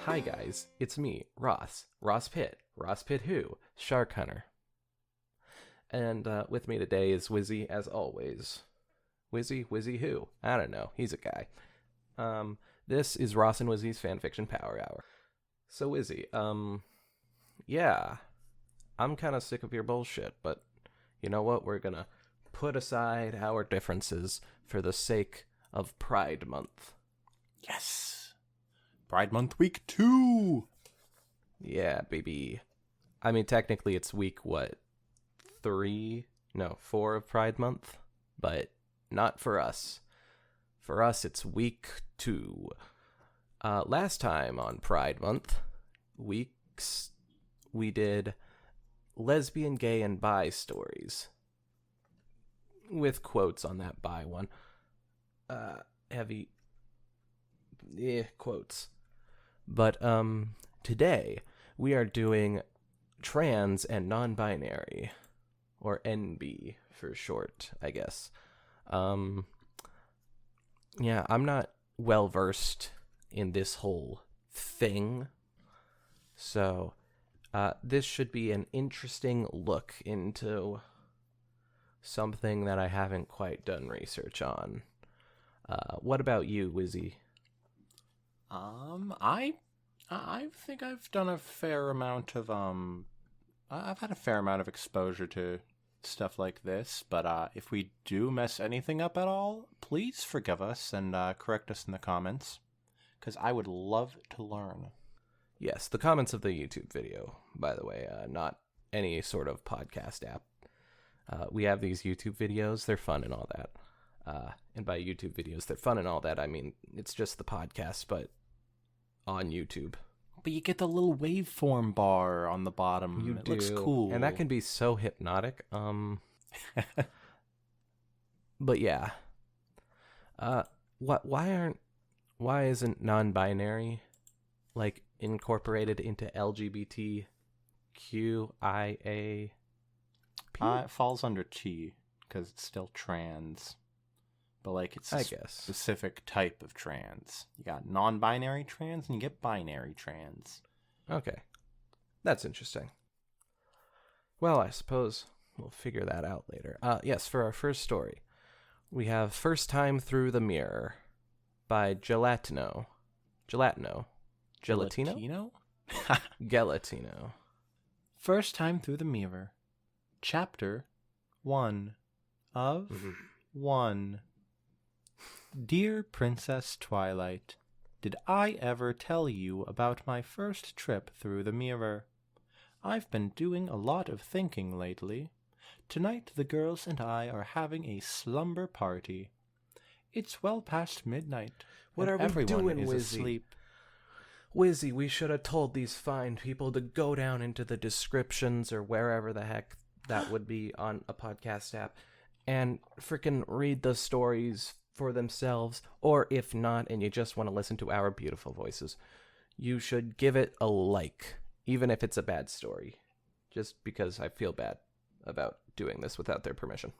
Hi guys, it's me, Ross. Ross Pitt. Ross Pitt who? Shark Hunter. And with me today is Wizzy, as always. Wizzy who? I don't know. He's a guy. This is Ross and Wizzy's Fanfiction Power Hour. So Wizzy, yeah, I'm kind of sick of your bullshit, but you know what? We're gonna put aside our differences for the sake of Pride Month. Yes! Pride Month week 2! Yeah, baby. I mean, technically it's week, 4 of Pride Month, but not for us. For us, it's week 2. Last time on Pride Month, we did lesbian, gay, and bi stories. With quotes on that bi one. Heavy quotes. But today we are doing trans and non-binary, or NB for short, I guess. Yeah, I'm not well versed in this whole thing, so this should be an interesting look into something that I haven't quite done research on. What about you, Wizzy? I think I've done a fair amount of I've had a fair amount of exposure to stuff like this, but if we do mess anything up at all, please forgive us and correct us in the comments, because I would love to learn. Yes, the comments of the YouTube video, by the way, not any sort of podcast app. We have these YouTube videos, they're fun and all that. And by YouTube videos, they're fun and all that, I mean, it's just the podcast, but on YouTube. But you get the little waveform bar on the bottom. It looks cool. And that can be so hypnotic. But yeah. Why isn't non-binary like incorporated into LGBTQIA? It falls under T because it's still trans. But like it's a specific type of trans. You got non-binary trans and you get binary trans. Okay. That's interesting. Well, I suppose we'll figure that out later. Yes, for our first story, we have First Time Through the Mirror by Gelatino. Gelatino? Gelatino. First Time Through the Mirror. Chapter 1 of 1. Dear Princess Twilight, did I ever tell you about my first trip through the mirror? I've been doing a lot of thinking lately. Tonight the girls and I are having a slumber party. It's well past midnight. What are we everyone doing, is Wizzy? asleep. Wizzy, we should have told these fine people to go down into the descriptions or wherever the heck that would be on a podcast app and freaking read the stories for themselves, or if not, and you just want to listen to our beautiful voices, you should give it a like, even if it's a bad story, just because I feel bad about doing this without their permission.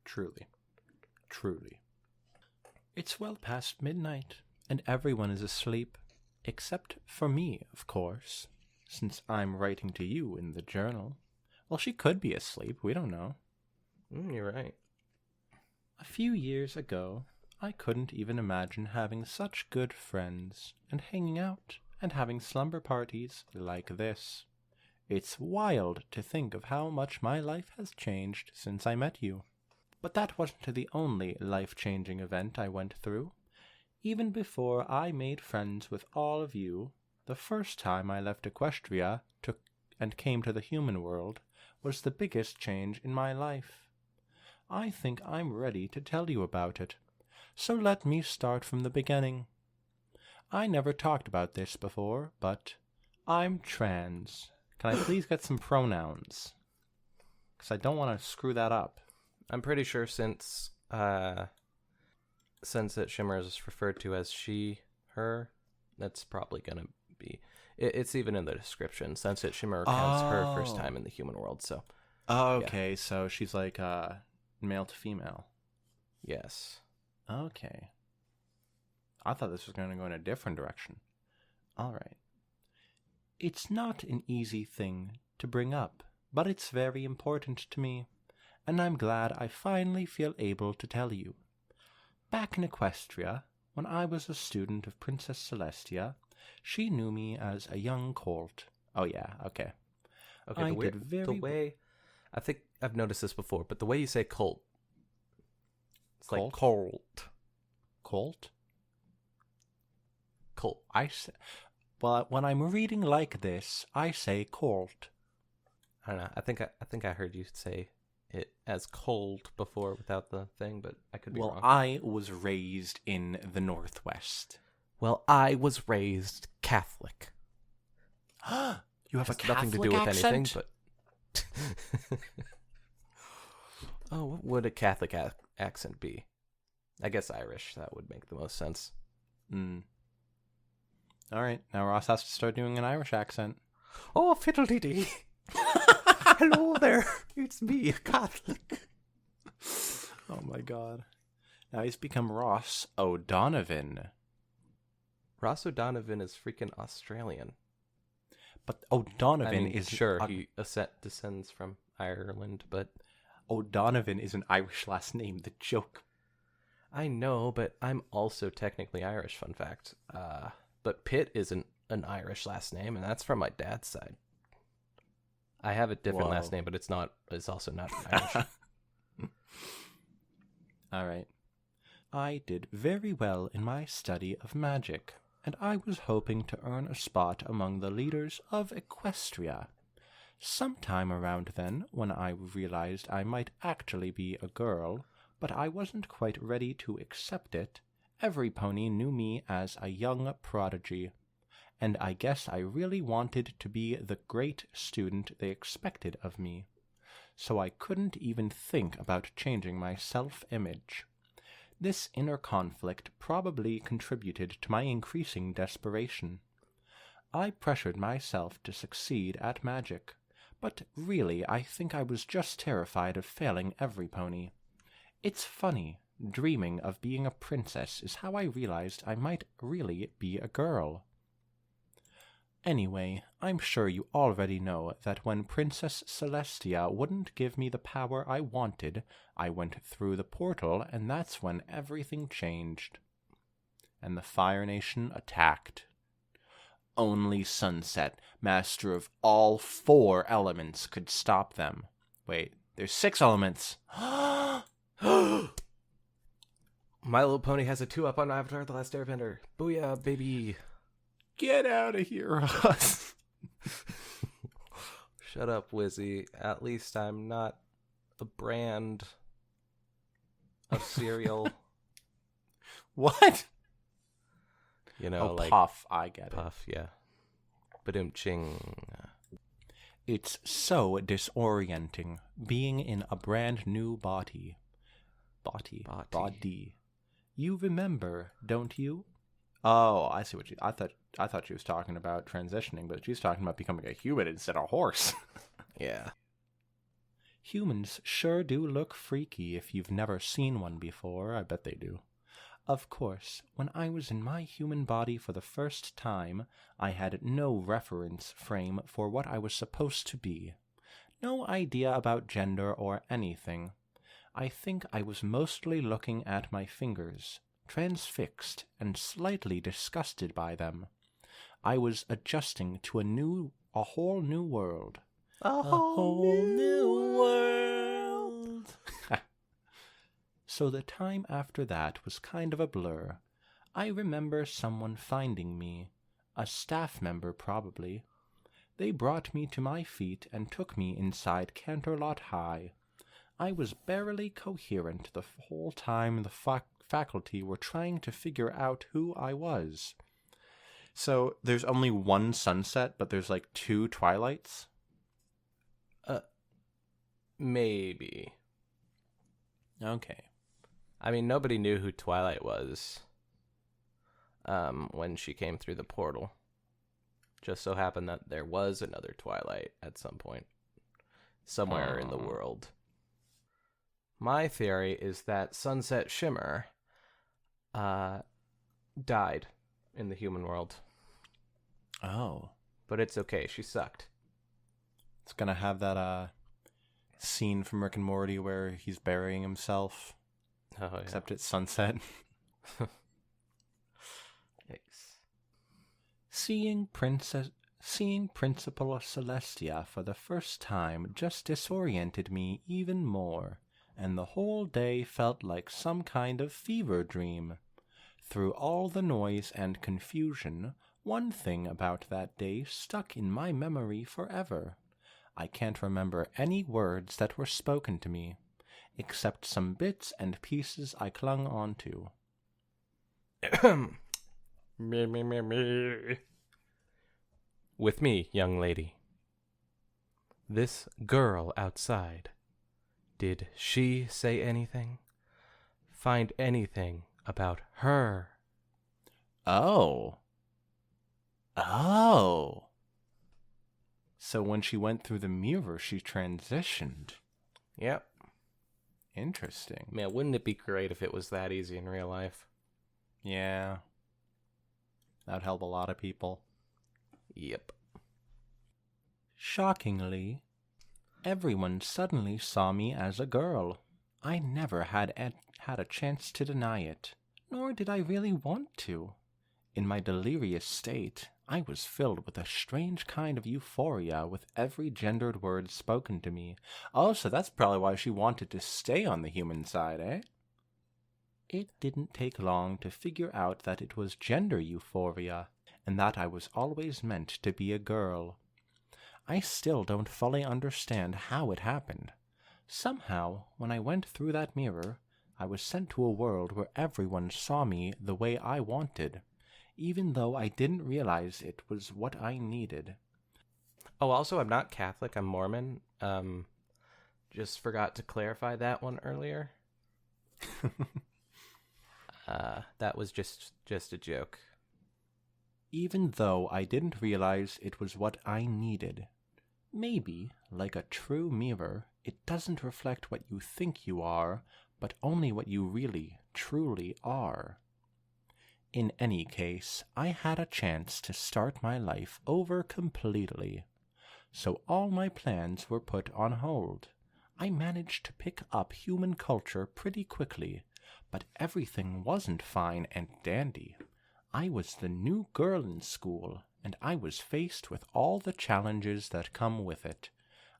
Truly. It's well past midnight, and everyone is asleep, except for me, of course, since I'm writing to you in the journal. Well, she could be asleep, we don't know. You're right. A few years ago, I couldn't even imagine having such good friends and hanging out and having slumber parties like this. It's wild to think of how much my life has changed since I met you. But that wasn't the only life-changing event I went through. Even before I made friends with all of you, the first time I left Equestria and came to the human world was the biggest change in my life. I think I'm ready to tell you about it, so let me start from the beginning. I never talked about this before, but I'm trans. Can I please get some pronouns? Because I don't want to screw that up. I'm pretty sure since that Shimmer is referred to as she, her, that's probably going to be... It's even in the description, since Shimmer counts her first time in the human world, so... Oh, okay, so she's like male to female. Yes. Okay. I thought this was going to go in a different direction. All right. It's not an easy thing to bring up, but it's very important to me, and I'm glad I finally feel able to tell you. Back in Equestria, when I was a student of Princess Celestia, she knew me as a young colt. Oh yeah, okay. Okay, I the did very way I think I've noticed this before, but the way you say colt, it's Colt? like colt. Colt? Colt. Well, when I'm reading like this, I say colt. I don't know. I think I heard you say it as cold before without the thing, but I could be Well, wrong. I was raised in the Northwest. Well, I was raised Catholic. You have a Has nothing Catholic to do with accent? anything, but oh, what would a Catholic accent be? I guess Irish. That would make the most sense. All right, now Ross has to start doing an Irish accent. Oh, fiddle-dee-dee. Hello there. It's me, a Catholic. Oh my god. Now he's become Ross O'Donovan. Ross O'Donovan is freaking Australian. But O'Donovan I mean, is... sure, he descends from Ireland, but... O'Donovan is an Irish last name, the joke. I know, but I'm also technically Irish, fun fact. But Pitt isn't an Irish last name, and that's from my dad's side. I have a different last name, but it's also not Irish. All right. I did very well in my study of magic, and I was hoping to earn a spot among the leaders of Equestria. Sometime around then, when I realized I might actually be a girl, but I wasn't quite ready to accept it, every pony knew me as a young prodigy, and I guess I really wanted to be the great student they expected of me, so I couldn't even think about changing my self-image. This inner conflict probably contributed to my increasing desperation. I pressured myself to succeed at magic, but really I think I was just terrified of failing every pony. It's funny, dreaming of being a princess is how I realized I might really be a girl. Anyway, I'm sure you already know that when Princess Celestia wouldn't give me the power I wanted, I went through the portal, and that's when everything changed. And the Fire Nation attacked. Only Sunset, master of all 4 elements, could stop them. Wait, there's 6 elements. My Little Pony has a 2-up on Avatar The Last Airbender. Booyah, baby. Get out of here, Ross. Shut up, Wizzy. At least I'm not a brand of cereal. What? You know, like Puff, I get Puff, yeah. Ba-dum-ching. It's so disorienting being in a brand new body. Body. You remember, don't you? Oh, I see what I thought she was talking about transitioning, but she's talking about becoming a human instead of a horse. Yeah. Humans sure do look freaky if you've never seen one before. I bet they do. Of course, when I was in my human body for the first time, I had no reference frame for what I was supposed to be. No idea about gender or anything. I think I was mostly looking at my fingers, transfixed and slightly disgusted by them. I was adjusting to a whole new world. A whole new world. So the time after that was kind of a blur. I remember someone finding me, a staff member probably. They brought me to my feet and took me inside Canterlot High. I was barely coherent the whole time the faculty were trying to figure out who I was. So there's only one sunset, but there's like 2 twilights? Maybe. Okay. I mean, nobody knew who Twilight was when she came through the portal. Just so happened that there was another Twilight at some point, somewhere in the world. My theory is that Sunset Shimmer died in the human world. Oh. but it's okay. She sucked. It's gonna have that scene from Rick and Morty where he's burying himself, Oh, yeah. except it's sunset. Yikes. Seeing Principal Celestia for the first time just disoriented me even more, and the whole day felt like some kind of fever dream. Through all the noise and confusion, one thing about that day stuck in my memory forever. I can't remember any words that were spoken to me, except some bits and pieces I clung onto. Me. With me, young lady. This girl outside. Did she say anything? Find anything about her? Oh. Oh. So when she went through the mirror, she transitioned. Yep. Interesting. Man, wouldn't it be great if it was that easy in real life? Yeah. That'd help a lot of people. Yep. Shockingly, everyone suddenly saw me as a girl. I never had a chance to deny it, nor did I really want to. In my delirious state, I was filled with a strange kind of euphoria with every gendered word spoken to me. Oh, so that's probably why she wanted to stay on the human side, eh? It didn't take long to figure out that it was gender euphoria, and that I was always meant to be a girl. I still don't fully understand how it happened. Somehow, when I went through that mirror, I was sent to a world where everyone saw me the way I wanted, even though I didn't realize it was what I needed. Oh, also, I'm not Catholic. I'm Mormon. Just forgot to clarify that one earlier. That was just a joke. Even though I didn't realize it was what I needed. Maybe, like a true mirror, it doesn't reflect what you think you are, but only what you really, truly are. In any case, I had a chance to start my life over completely. So all my plans were put on hold. I managed to pick up human culture pretty quickly, but everything wasn't fine and dandy. I was the new girl in school, and I was faced with all the challenges that come with it.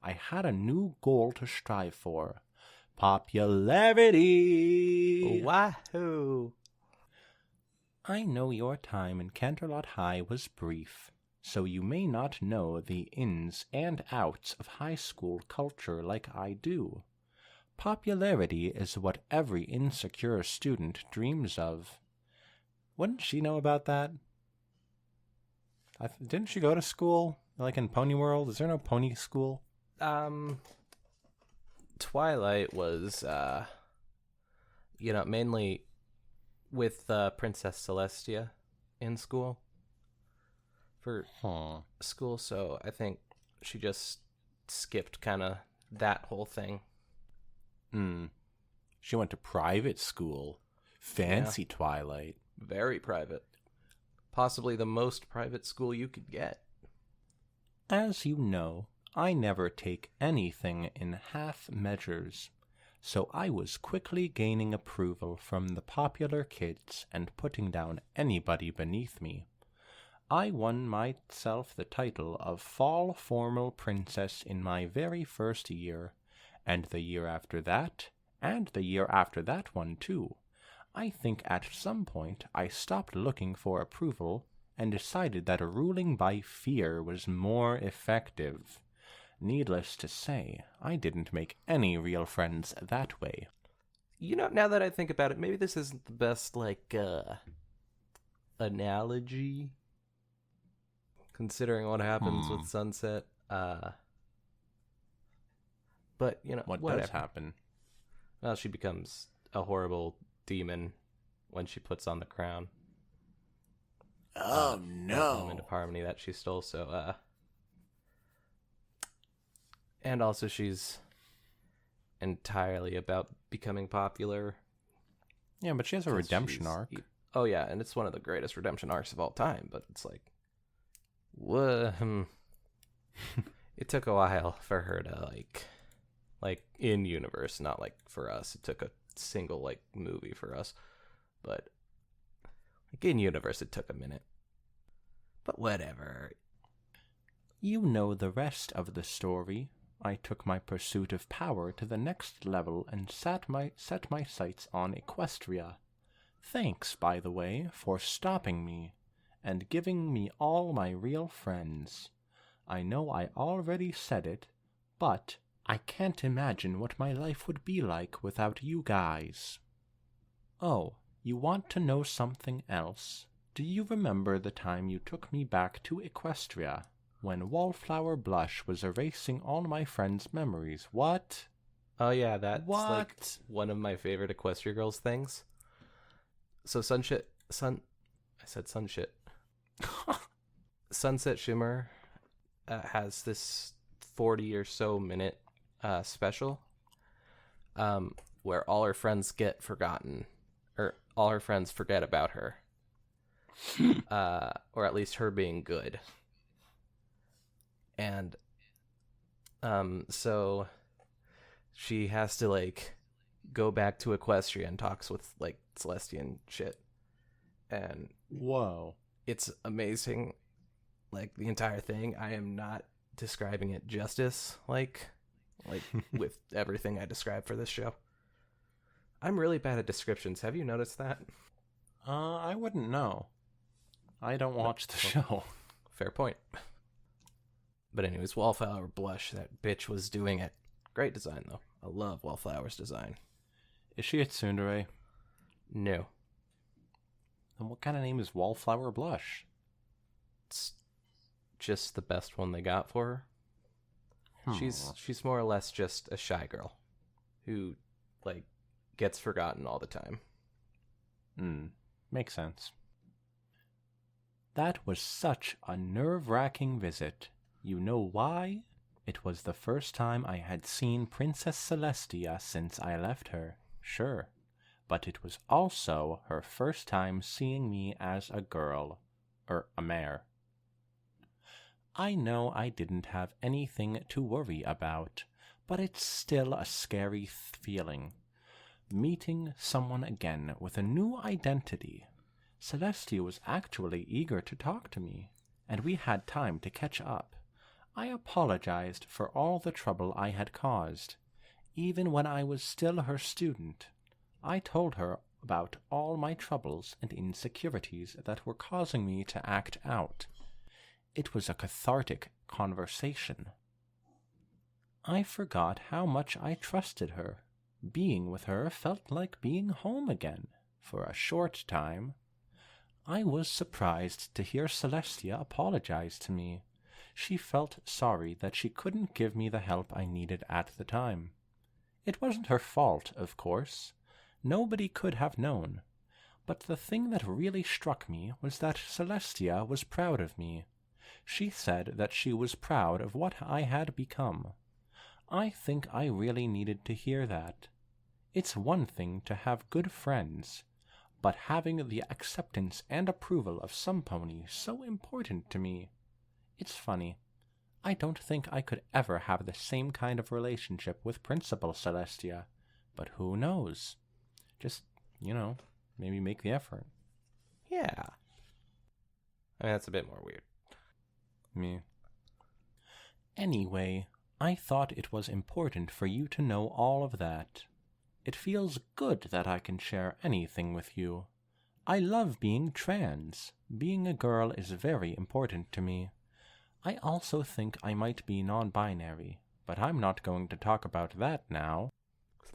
I had a new goal to strive for. Popularity! Wahoo! I know your time in Canterlot High was brief, so you may not know the ins and outs of high school culture like I do. Popularity is what every insecure student dreams of. Wouldn't she know about that? Didn't she go to school, like in Pony World? Is there no pony school? Twilight was, mainly with Princess Celestia in school. For school, so I think she just skipped kind of that whole thing. She went to private school. Fancy Twilight. Very private. Possibly the most private school you could get. As you know, I never take anything in half measures, so I was quickly gaining approval from the popular kids and putting down anybody beneath me. I won myself the title of Fall Formal Princess in my very first year, and the year after that, and the year after that one too. I think at some point I stopped looking for approval and decided that ruling by fear was more effective. Needless to say, I didn't make any real friends that way. Now that I think about it, maybe this isn't the best, analogy, considering what happens with Sunset. But, What whatever. does happen? Well, she becomes a horrible demon when she puts on the crown. Oh, Element of harmony that she stole, so, and also she's entirely about becoming popular. Yeah, but she has a redemption arc. Oh, yeah, and it's one of the greatest redemption arcs of all time, but it's like, It took a while for her to like in universe, not like for us. It took a single like movie for us, but like in universe, it took a minute. But whatever. You know the rest of the story. I took my pursuit of power to the next level and set my sights on Equestria. Thanks, by the way, for stopping me and giving me all my real friends. I know I already said it, but I can't imagine what my life would be like without you guys. Oh, you want to know something else? Do you remember the time you took me back to Equestria, when Wallflower Blush was erasing all my friends' memories? What? Oh yeah, that's What? like one of my favorite Equestria Girls things. So Sunset Shimmer has this 40 or so minute special where all her friends get forgotten, or all her friends forget about her, or at least her being good. And so she has to like go back to Equestria and talks with like Celestia and shit, and Whoa. it's amazing. Like the entire thing, I am not describing it justice like with everything I described for this show. I'm really bad at descriptions. Have you noticed that? I wouldn't know. I don't watch the show. Fair point. But anyways, Wallflower Blush, that bitch was doing it. Great design though. I love Wallflower's design. Is she a tsundere? No. Then what kind of name is Wallflower Blush? It's just the best one they got for her. She's more or less just a shy girl who like gets forgotten all the time. Makes sense. That was such a nerve-wracking visit. You know why? It was the first time I had seen Princess Celestia since I left her, sure. But it was also her first time seeing me as a girl, or a mare. I know I didn't have anything to worry about, but it's still a scary feeling. Meeting someone again with a new identity. Celestia was actually eager to talk to me, and we had time to catch up. I apologized for all the trouble I had caused. Even when I was still her student, I told her about all my troubles and insecurities that were causing me to act out. It was a cathartic conversation. I forgot how much I trusted her. Being with her felt like being home again, for a short time. I was surprised to hear Celestia apologize to me. She felt sorry that she couldn't give me the help I needed at the time. It wasn't her fault, of course. Nobody could have known. But the thing that really struck me was that Celestia was proud of me. She said that she was proud of what I had become. I think I really needed to hear that. It's one thing to have good friends, but having the acceptance and approval of some pony so important to me. It's funny. I don't think I could ever have the same kind of relationship with Principal Celestia, but who knows? Just, maybe make the effort. Yeah. I mean, that's a bit more weird. Me. Anyway, I thought it was important for you to know all of that. It feels good that I can share anything with you. I love being trans. Being a girl is very important to me. I also think I might be non-binary, but I'm not going to talk about that now.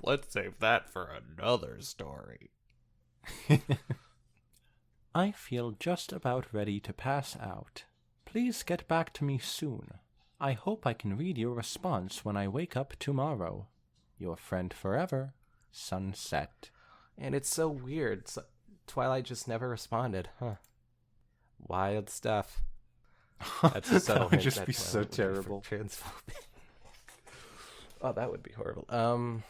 Let's save that for another story. I feel just about ready to pass out. Please get back to me soon. I hope I can read your response when I wake up tomorrow. Your friend forever, Sunset. And it's so weird. Twilight just never responded, huh? Wild stuff. That's a subtle That would hint just that be Twilight so would be for terrible. Transphobia. Oh, that would be horrible.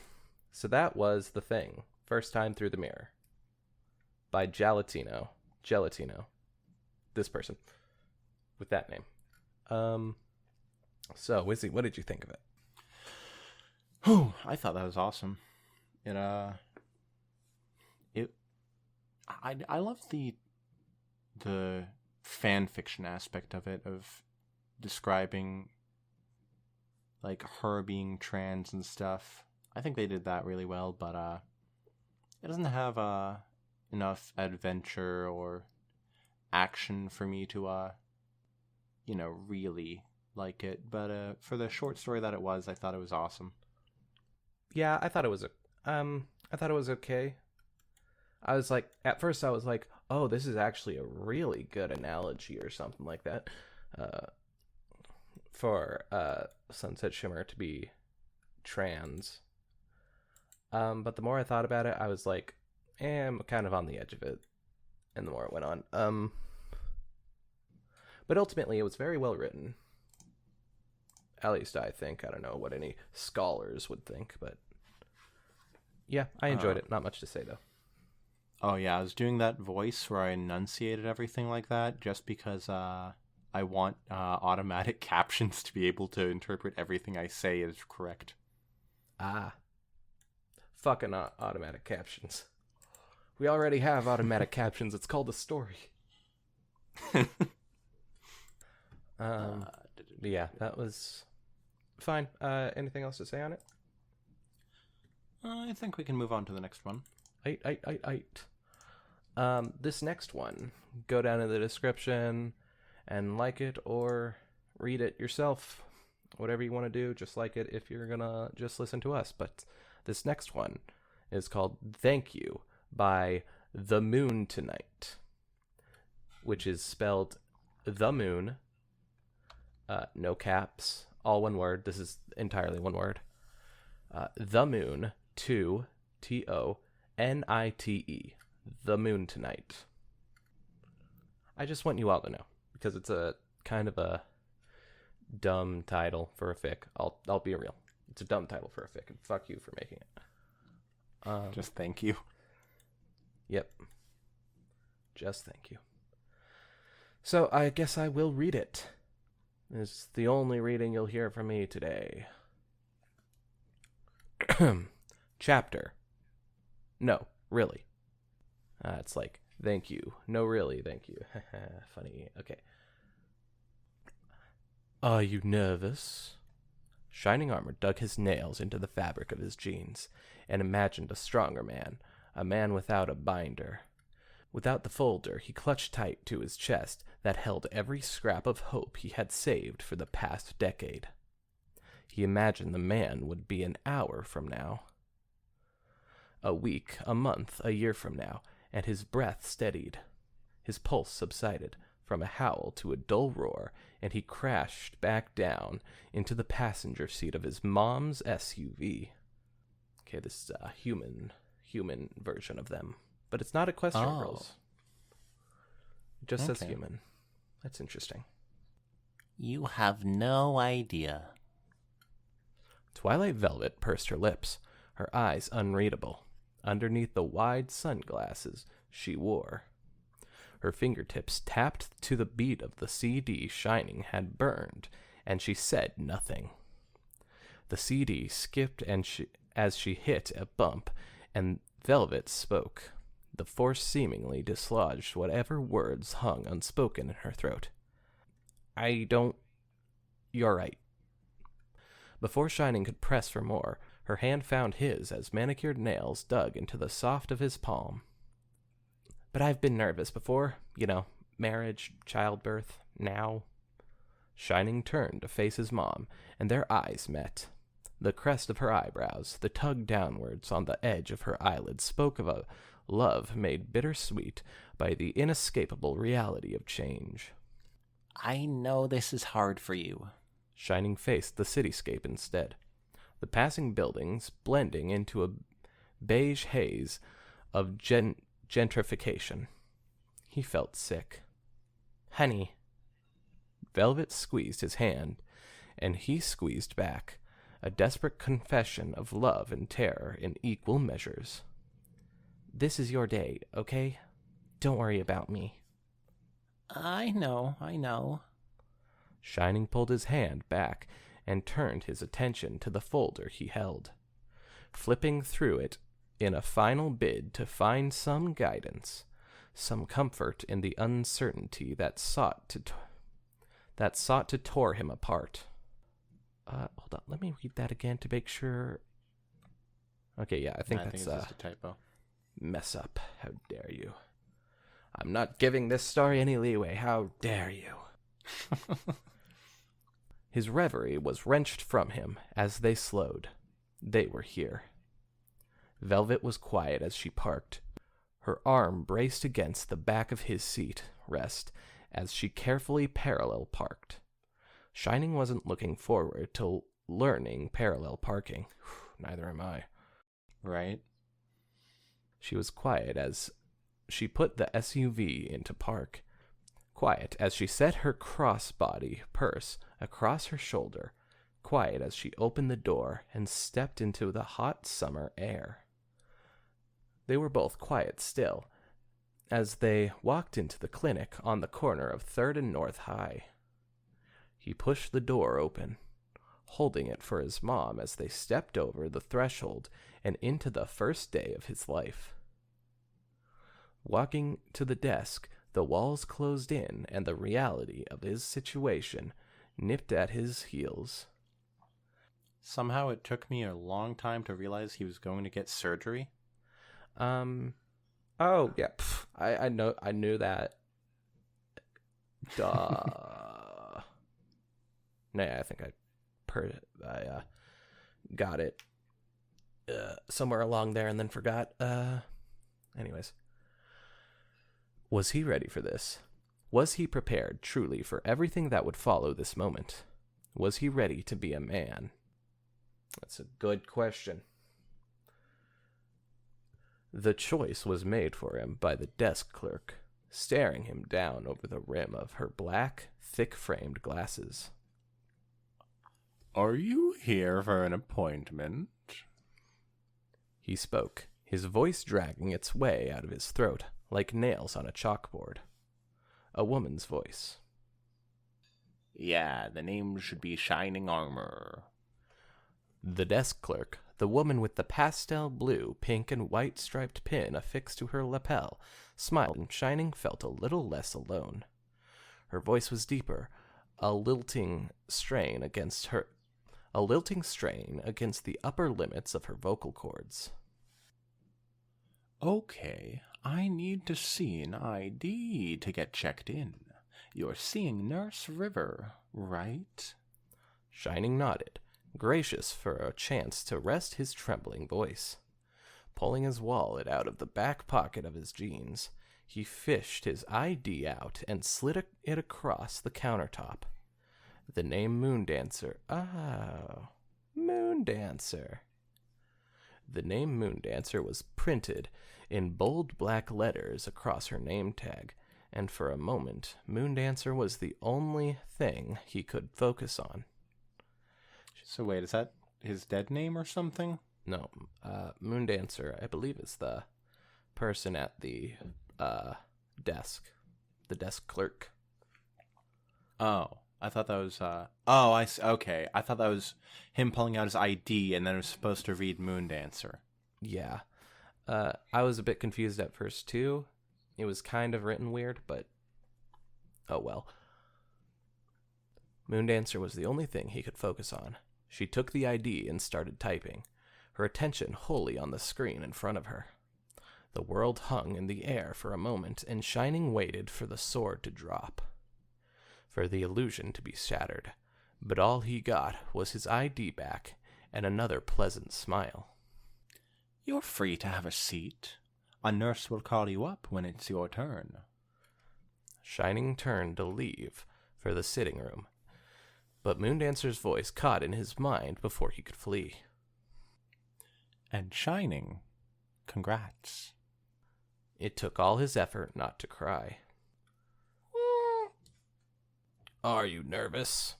So that was The Thing. First Time Through the Mirror. By Gelatino. This person. With that name. So, Wizzy, what did you think of it? Oh, I thought that was awesome. I love the fan fiction aspect of it, of describing like her being trans and stuff. I think they did that really well, but it doesn't have enough adventure or action for me to really like it. But for the short story that it was, I thought it was awesome. Yeah, I thought it was okay. I was like, at first I was like, oh, this is actually a really good analogy or something like that, for Sunset Shimmer to be trans. But the more I thought about it, I was like, I'm kind of on the edge of it. And the more it went on, but ultimately it was very well written. At least I think. I don't know what any scholars would think, but yeah, I enjoyed it. Not much to say though. Oh yeah, I was doing that voice where I enunciated everything like that just because I want automatic captions to be able to interpret everything I say as correct. Fucking automatic captions. We already have automatic captions. It's called a story. Yeah, that was fine. Anything else to say on it? I think we can move on to the next one. This next one, go down in the description and like it or read it yourself. Whatever you want to do, just like it if you're gonna just listen to us. But this next one is called Thank You by The Moon Tonight, which is spelled The Moon, no caps, all one word. This is entirely one word. The Moon, 2, TONITE. The Moon Tonight. I just want you all to know, because it's a kind of a dumb title for a fic. I'll be real. It's a dumb title for a fic, and fuck you for making it. Just thank you. Yep. Just thank you. So I guess I will read it. It's the only reading you'll hear from me today. Chapter. No, really. It's like, thank you. No, really, thank you. Funny. Okay. Are you nervous? Shining Armor dug his nails into the fabric of his jeans and imagined a stronger man, a man without a binder. Without the folder, he clutched tight to his chest that held every scrap of hope he had saved for the past decade. He imagined the man would be an hour from now, a week, a month, a year from now, and his breath steadied. His pulse subsided from a howl to a dull roar, and he crashed back down into the passenger seat of his mom's SUV. Okay, this is a human version of them. But it's not Equestrian Girls. It just says human. That's interesting. You have no idea. Twilight Velvet pursed her lips, her eyes unreadable, underneath the wide sunglasses she wore. Her fingertips tapped to the beat of the CD Shining had burned, and she said nothing. The CD skipped as she hit a bump, and Velvet spoke. The force seemingly dislodged whatever words hung unspoken in her throat. You're right. Before Shining could press for more, her hand found his as manicured nails dug into the soft of his palm. But I've been nervous before. Marriage, childbirth, now. Shining turned to face his mom, and their eyes met. The crest of her eyebrows, the tug downwards on the edge of her eyelids spoke of a love made bittersweet by the inescapable reality of change. I know this is hard for you. Shining faced the cityscape instead, the passing buildings blending into a beige haze of gentrification. He felt sick. Honey. Velvet squeezed his hand, and he squeezed back, a desperate confession of love and terror in equal measures. This is your day, okay? Don't worry about me. I know. Shining pulled his hand back and turned his attention to the folder he held, flipping through it in a final bid to find some guidance, some comfort in the uncertainty that sought to tore him apart. Hold on, let me read that again to make sure. Okay, yeah, I think that's it's just a typo. Mess up. How dare you? I'm not giving this story any leeway. How dare you? His reverie was wrenched from him as they slowed. They were here. Velvet was quiet as she parked, her arm braced against the back of his seat rest as she carefully parallel parked. Shining wasn't looking forward to learning parallel parking. Neither am I. Right? She was quiet as she put the SUV into park. Quiet as she set her crossbody purse across her shoulder. Quiet as she opened the door and stepped into the hot summer air. They were both quiet still as they walked into the clinic on the corner of 3rd and North High. He pushed the door open, holding it for his mom as they stepped over the threshold and into the first day of his life. Walking to the desk, the walls closed in and the reality of his situation nipped at his heels. Somehow it took me a long time to realize he was going to get surgery. Oh, yeah. I knew that. Duh. Nah, I think I got it somewhere along there and then forgot. Anyways. Was he ready for this? Was he prepared truly for everything that would follow this moment? Was he ready to be a man? That's a good question. The choice was made for him by the desk clerk, staring him down over the rim of her black, thick-framed glasses. Are you here for an appointment? He spoke, his voice dragging its way out of his throat like nails on a chalkboard. A woman's voice. Yeah, the name should be Shining Armor. The desk clerk, the woman with the pastel blue, pink, and white striped pin affixed to her lapel, smiled, and Shining felt a little less alone. Her voice was deeper, a lilting strain against the upper limits of her vocal cords. Okay, I need to see an ID to get checked in. You're seeing Nurse River, right? Shining nodded, gracious for a chance to rest his trembling voice. Pulling his wallet out of the back pocket of his jeans, he fished his ID out and slid it across the countertop. The name Moondancer. Oh, Moondancer. The name Moondancer was printed in bold black letters across her name tag, and for a moment, Moondancer was the only thing he could focus on. So wait, is that his dead name or something? No, Moondancer, I believe, is the person at the desk. The desk clerk. Oh, I thought that was, okay. I thought that was him pulling out his ID and then it was supposed to read Moondancer. Yeah. I was a bit confused at first, too. It was kind of written weird, but oh well. Moondancer was the only thing he could focus on. She took the ID and started typing, her attention wholly on the screen in front of her. The world hung in the air for a moment, and Shining waited for the sword to drop, for the illusion to be shattered. But all he got was his ID back and another pleasant smile. You're free to have a seat. A nurse will call you up when it's your turn. Shining turned to leave for the sitting room, but Moondancer's voice caught in his mind before he could flee. And Shining, congrats. It took all his effort not to cry. Are you nervous?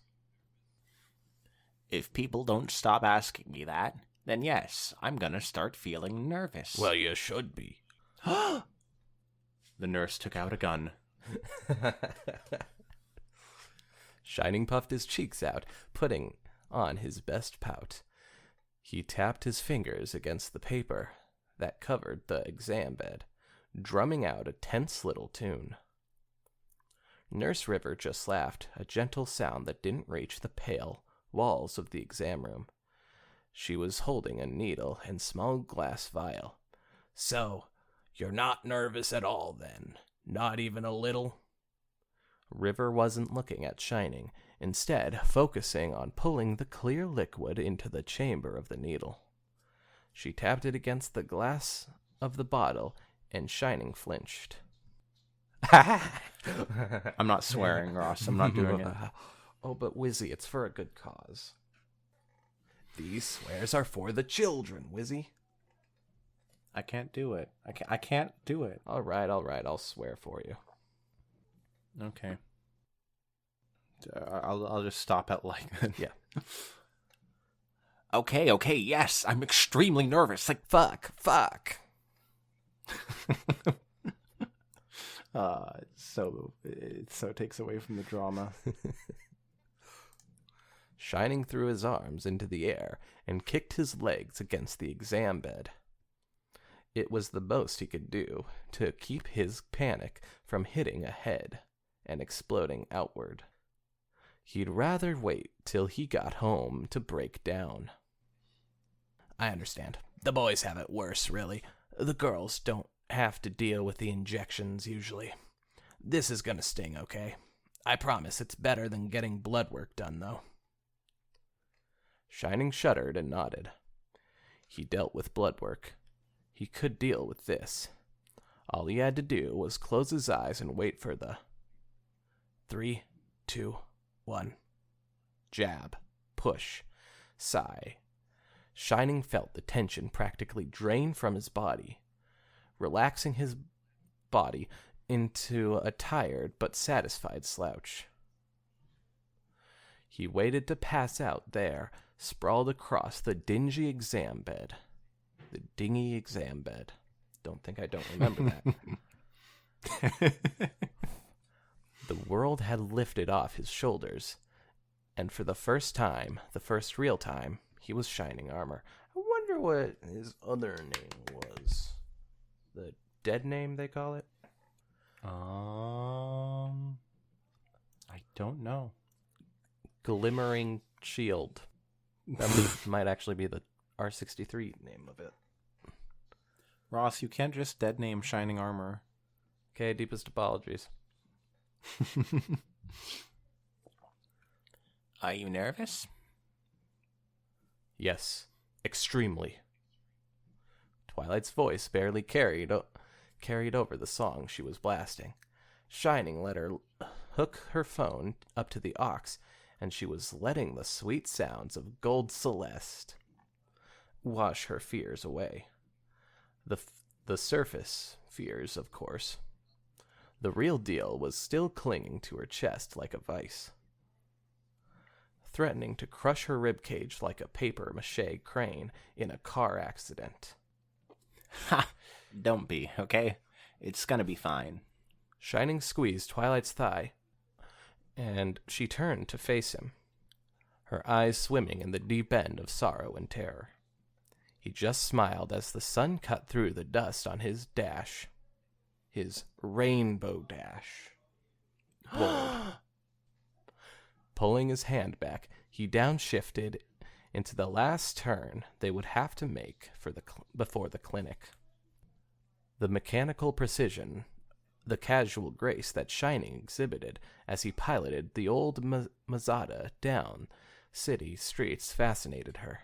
If people don't stop asking me that, then yes, I'm gonna start feeling nervous. Well, you should be. The nurse took out a gun. Shining puffed his cheeks out, putting on his best pout. He tapped his fingers against the paper that covered the exam bed, drumming out a tense little tune. Nurse River just laughed, a gentle sound that didn't reach the pale walls of the exam room. She was holding a needle and small glass vial. "So, you're not nervous at all, then? Not even a little?" River wasn't looking at Shining, instead focusing on pulling the clear liquid into the chamber of the needle. She tapped it against the glass of the bottle, and Shining flinched. I'm not swearing, Ross. I'm not doing it. Oh, but Wizzy, it's for a good cause. These swears are for the children, Wizzy. I can't do it. I can't do it. All right, I'll swear for you. Okay. I'll just stop at like... Yeah. Okay, yes. I'm extremely nervous. Like, Fuck. It so takes away from the drama. Shining threw his arms into the air and kicked his legs against the exam bed. It was the most he could do to keep his panic from hitting a head and exploding outward. He'd rather wait till he got home to break down. I understand. The boys have it worse, really. The girls don't have to deal with the injections usually. This is gonna sting, okay? I promise it's better than getting blood work done, though. Shining shuddered and nodded. He dealt with blood work. He could deal with this. All he had to do was close his eyes and wait for the 3, 2, 1. Jab. Push. Sigh. Shining felt the tension practically drain from his body, relaxing his body into a tired but satisfied slouch. He waited to pass out there, sprawled across the dingy exam bed. The dingy exam bed. Don't remember that. The world had lifted off his shoulders, and for the first real time, he was Shining Armor. I wonder what his other name was. The dead name, they call it? I don't know. Glimmering Shield. That might actually be the R63 name of it. Ross, you can't just dead name Shining Armor. Okay, deepest apologies. Are you nervous? Yes, extremely. Twilight's voice barely carried over the song she was blasting. Shining let her hook her phone up to the aux, and she was letting the sweet sounds of Gold Celeste wash her fears away. The surface fears, of course. The real deal was still clinging to her chest like a vice, threatening to crush her ribcage like a papier-mâché crane in a car accident. Ha! Don't be, okay? It's gonna be fine. Shining squeezed Twilight's thigh, and she turned to face him, her eyes swimming in the deep end of sorrow and terror. He just smiled as the sun cut through the dust on his dash. His rainbow dash. Bold. Pulling his hand back, he downshifted into the last turn they would have to make before the clinic. The mechanical precision, the casual grace that Shining exhibited as he piloted the old Mazda down city streets fascinated her.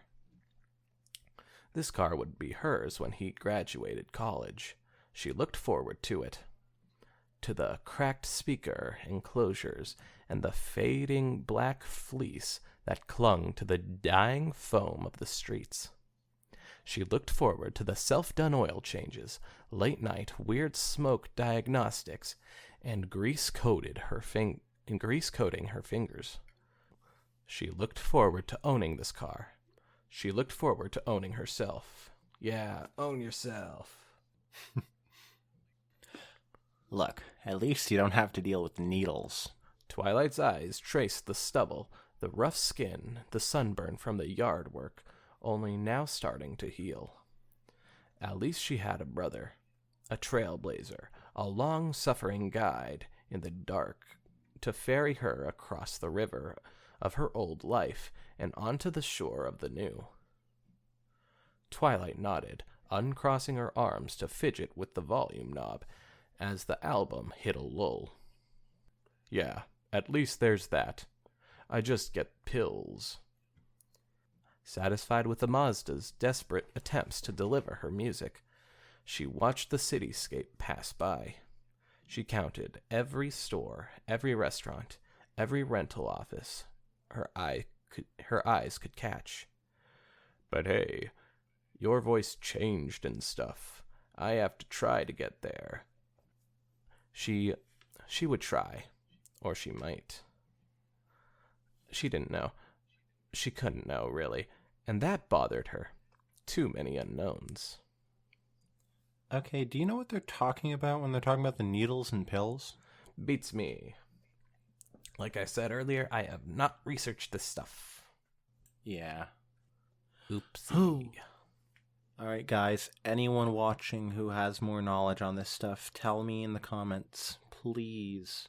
This car would be hers when he graduated college. She looked forward to it. To the cracked speaker enclosures and the fading black fleece that clung to the dying foam of the streets. She looked forward to the self-done oil changes, late-night weird smoke diagnostics, and grease-coating her fingers. She looked forward to owning this car. She looked forward to owning herself. Yeah, own yourself. Look, at least you don't have to deal with needles. Twilight's eyes traced the stubble, the rough skin, the sunburn from the yard work, only now starting to heal. At least she had a brother, a trailblazer, a long-suffering guide in the dark to ferry her across the river of her old life and onto the shore of the new. Twilight nodded, uncrossing her arms to fidget with the volume knob as the album hit a lull. Yeah, at least there's that. I just get pills. Satisfied with the Mazda's desperate attempts to deliver her music, she watched the cityscape pass by. She counted every store, every restaurant, every rental office her eyes could catch. But hey, your voice changed and stuff. I have to try to get there. She would try, or she might. She didn't know. She couldn't know, really, and that bothered her. Too many unknowns. Okay, do you know what they're talking about when they're talking about the needles and pills? Beats me. Like I said earlier, I have not researched this stuff. Yeah. Oopsie. Alright, guys, anyone watching who has more knowledge on this stuff, tell me in the comments, please.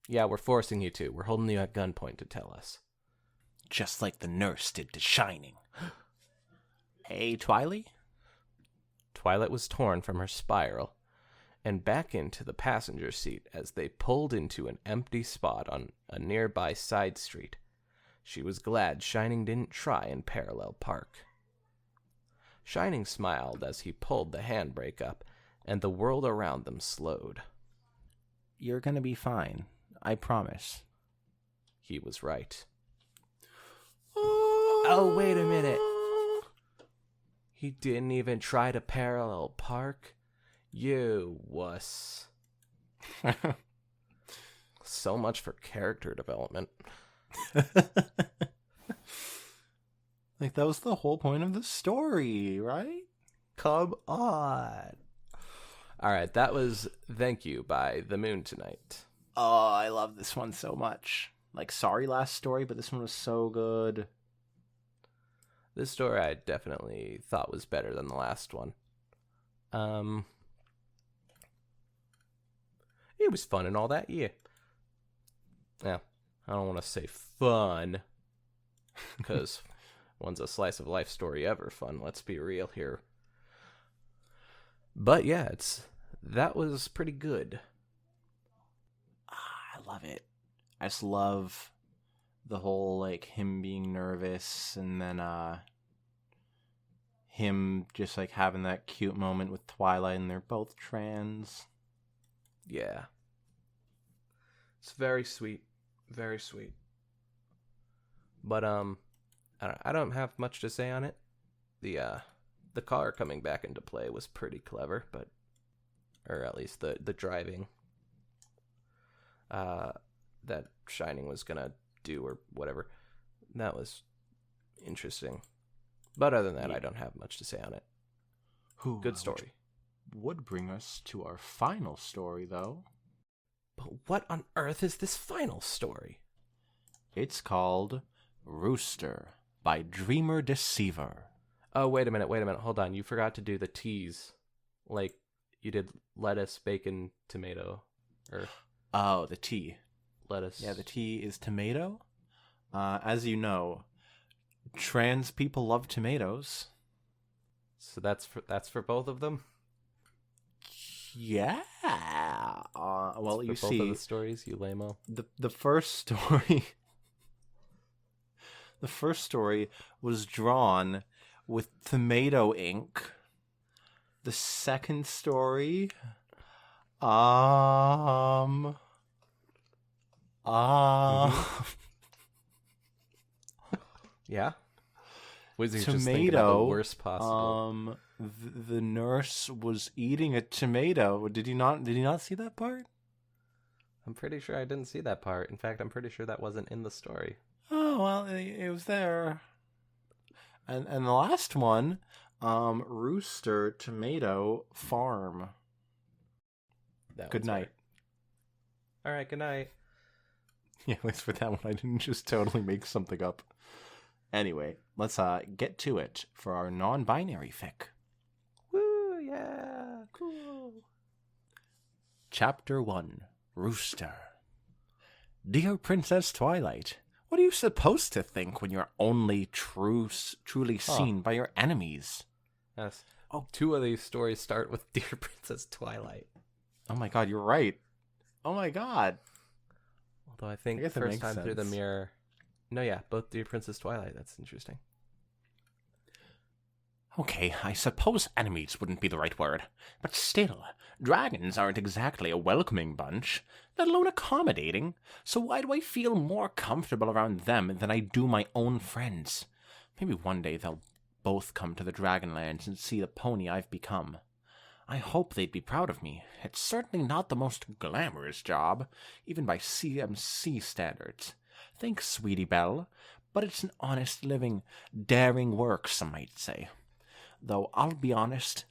Yeah, we're forcing you to. We're holding you at gunpoint to tell us. Just like the nurse did to Shining. Hey, Twilight? Twilight was torn from her spiral and back into the passenger seat as they pulled into an empty spot on a nearby side street. She was glad Shining didn't try and parallel park. Shining smiled as he pulled the handbrake up, and the world around them slowed. You're gonna be fine. I promise. He was right. Oh, wait a minute. He didn't even try to parallel park? You wuss. So much for character development. Like, that was the whole point of the story, right? Come on. All right, that was Thank You by The Moon Tonight. Oh, I love this one so much. Like, sorry last story, but this one was so good. This story I definitely thought was better than the last one. It was fun and all that, yeah. Yeah, I don't want to say fun, because one's a slice of life story ever fun, let's be real here. But yeah, that was pretty good. I love it. I just love the whole, like, him being nervous and then him just, like, having that cute moment with Twilight and they're both trans. Yeah. It's very sweet. Very sweet. But, I don't have much to say on it. The car coming back into play was pretty clever, or at least the driving that Shining was gonna do or whatever. That was interesting. But other than that, I don't have much to say on it. Good story. Would bring us to our final story, though. But what on earth is this final story? It's called Rooster by Dreamer Deceiver. Oh, wait a minute, hold on. You forgot to do the T's. Like, you did lettuce, bacon, tomato, or... Oh, the T. Lettuce. Yeah, the T is tomato. As you know, trans people love tomatoes. So that's for both of them? Yeah. Well, you both see, of the stories, you lame-o. The first story... The first story was drawn with tomato ink. The second story, Yeah? Was he tomato, just thinking of the worst possible? The nurse was eating a tomato. Did you not see that part? I'm pretty sure I didn't see that part. In fact, I'm pretty sure that wasn't in the story. Oh, well, it was there. And the last one, Rooster Tomato Farm. Good night. All right, good night. Yeah, at least for that one, I didn't just totally make something up. Anyway, let's get to it for our non-binary fic. Woo, yeah, cool. Chapter 1, Rooster. Dear Princess Twilight, what are you supposed to think when you're only truly seen by your enemies? Yes. Oh, 2 of these stories start with Dear Princess Twilight. Oh my god, you're right. Oh my god. Although I think first time through the mirror. No, yeah, both Dear Princess Twilight. That's interesting. Okay, I suppose enemies wouldn't be the right word. But still, dragons aren't exactly a welcoming bunch, let alone accommodating. So why do I feel more comfortable around them than I do my own friends? Maybe one day they'll both come to the Dragonlands and see the pony I've become. I hope they'd be proud of me. It's certainly not the most glamorous job, even by CMC standards. Thanks, Sweetie Belle, but it's an honest living, daring work, some might say. Though I'll be honest,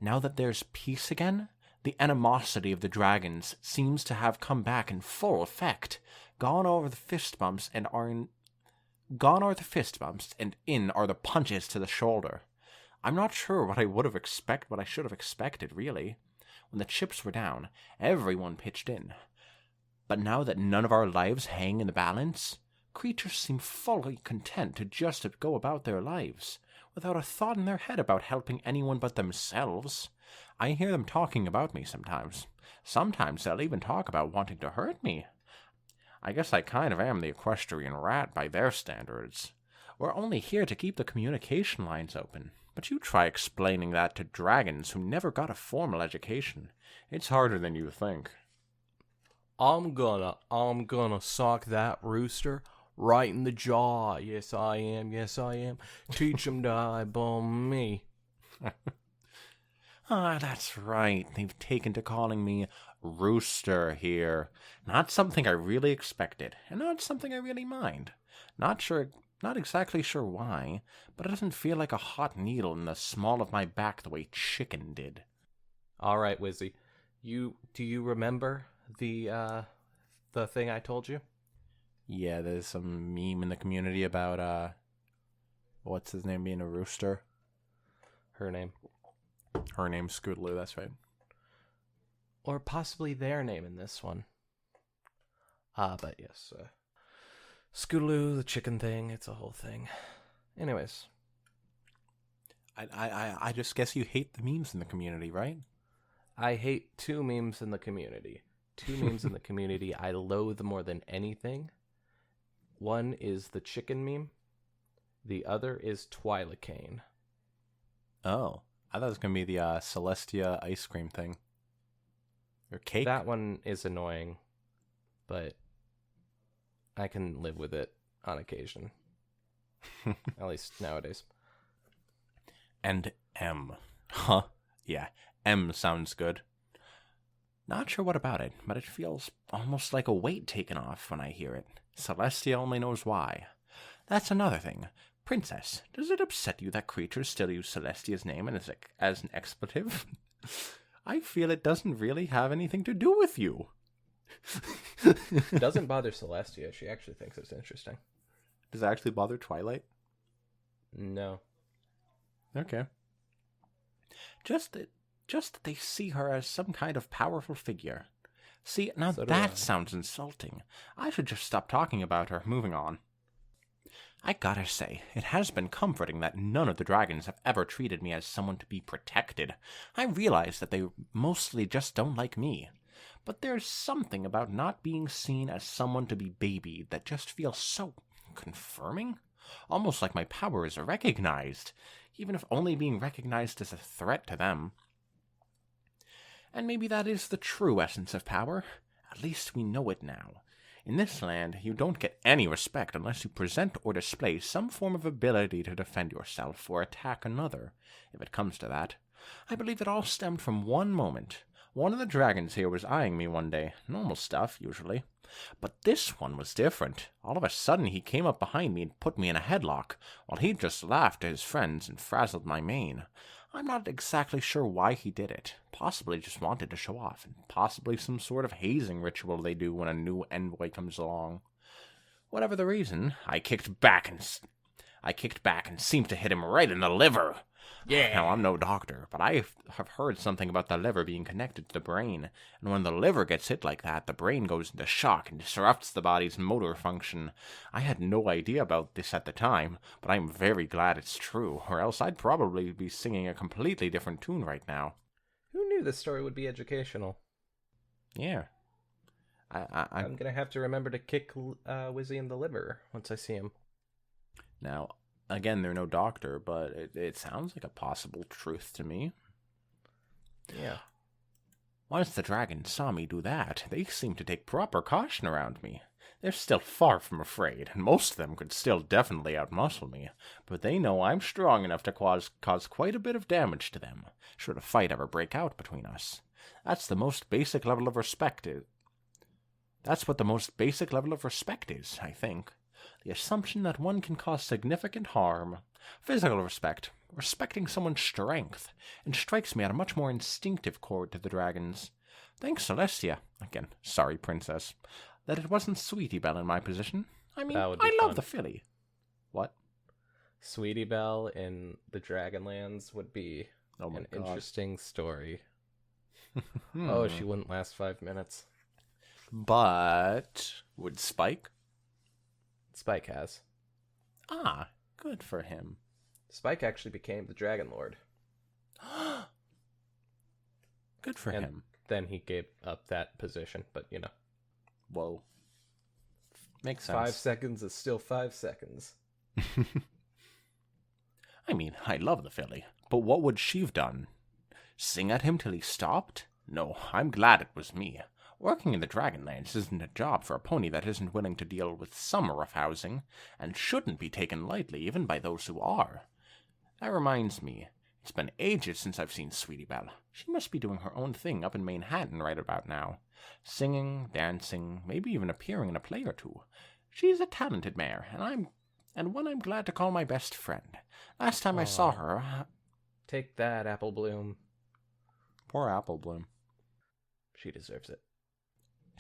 now that there's peace again, the animosity of the dragons seems to have come back in full effect, gone over the fist bumps and in are the punches to the shoulder. I'm not sure what I should have expected, really. When the chips were down, everyone pitched in. But now that none of our lives hang in the balance, creatures seem fully content to just go about their lives, without a thought in their head about helping anyone but themselves. I hear them talking about me sometimes. Sometimes they'll even talk about wanting to hurt me. I guess I kind of am the equestrian rat by their standards. We're only here to keep the communication lines open. But you try explaining that to dragons who never got a formal education. It's harder than you think. I'm gonna sock that rooster right in the jaw. Yes, I am. Teach him to eyeball me. That's right. They've taken to calling me Rooster here. Not something I really expected, and not something I really mind. Not exactly sure why, but it doesn't feel like a hot needle in the small of my back the way Chicken did. All right, Wizzy. Do you remember the thing I told you? Yeah, there's some meme in the community about what's his name being a rooster? Her name's Scootaloo, that's right. Or possibly their name in this one. But yes, Scootaloo, the chicken thing, it's a whole thing. Anyways. I just guess you hate the memes in the community, right? I hate 2 memes in the community. 2 memes in the community I loathe more than anything. One is the chicken meme. The other is Twilicane. Oh, I thought it was going to be the Celestia ice cream thing. Or cake? That one is annoying, but I can live with it on occasion. At least nowadays. And M. Huh. Yeah, M sounds good. Not sure what about it, but it feels almost like a weight taken off when I hear it. Celestia only knows why. That's another thing. Princess, does it upset you that creatures still use Celestia's name as an expletive? I feel it doesn't really have anything to do with you. It doesn't bother Celestia. She actually thinks it's interesting. Does it actually bother Twilight? No. Okay. Just that they see her as some kind of powerful figure. See, now So do that I. sounds insulting. I should just stop talking about her. Moving on. I gotta say, it has been comforting that none of the dragons have ever treated me as someone to be protected. I realize that they mostly just don't like me. But there's something about not being seen as someone to be babied that just feels so confirming. Almost like my power is recognized, even if only being recognized as a threat to them. And maybe that is the true essence of power. At least we know it now. In this land, you don't get any respect unless you present or display some form of ability to defend yourself or attack another, if it comes to that. I believe it all stemmed from one moment. One of the dragons here was eyeing me one day. Normal stuff, usually. But this one was different. All of a sudden, he came up behind me and put me in a headlock, while he just laughed to his friends and frazzled my mane. I'm not exactly sure why he did it. Possibly just wanted to show off, and possibly some sort of hazing ritual they do when a new envoy comes along. Whatever the reason, I kicked back and seemed to hit him right in the liver. Yeah. Now, I'm no doctor, but I have heard something about the liver being connected to the brain, and when the liver gets hit like that, the brain goes into shock and disrupts the body's motor function. I had no idea about this at the time, but I'm very glad it's true, or else I'd probably be singing a completely different tune right now. Who knew this story would be educational? Yeah. I'm gonna have to remember to kick Wizzy in the liver once I see him. Now, again, they're no doctor, but it sounds like a possible truth to me. Yeah. Once the dragons saw me do that, they seemed to take proper caution around me. They're still far from afraid, and most of them could still definitely outmuscle me, but they know I'm strong enough to cause quite a bit of damage to them, should a fight ever break out between us. That's the most basic level of respect is. That's what the most basic level of respect is, I think. The assumption that one can cause significant harm. Physical respect, respecting someone's strength, and strikes me at a much more instinctive chord to the dragons. Thanks, Celestia. Again, sorry, Princess. That it wasn't Sweetie Belle in my position. I mean, I love fun. the filly. What? Sweetie Belle in the Dragonlands would be an interesting story. Oh, she wouldn't last 5 minutes. But would Spike? Spike has. Ah, good for him. Spike actually became the Dragon Lord. Good for him. Then he gave up that position, but you know. Whoa. Makes sense. 5 seconds is still 5 seconds. I mean, I love the filly, but what would she have done? Sing at him till he stopped? No, I'm glad it was me. Working in the Dragonlands isn't a job for a pony that isn't willing to deal with some roughhousing, and shouldn't be taken lightly even by those who are. That reminds me, it's been ages since I've seen Sweetie Belle. She must be doing her own thing up in Manhattan right about now. Singing, dancing, maybe even appearing in a play or two. She's a talented mare, and one I'm glad to call my best friend. Last time I saw her... Take that, Apple Bloom. Poor Apple Bloom. She deserves it.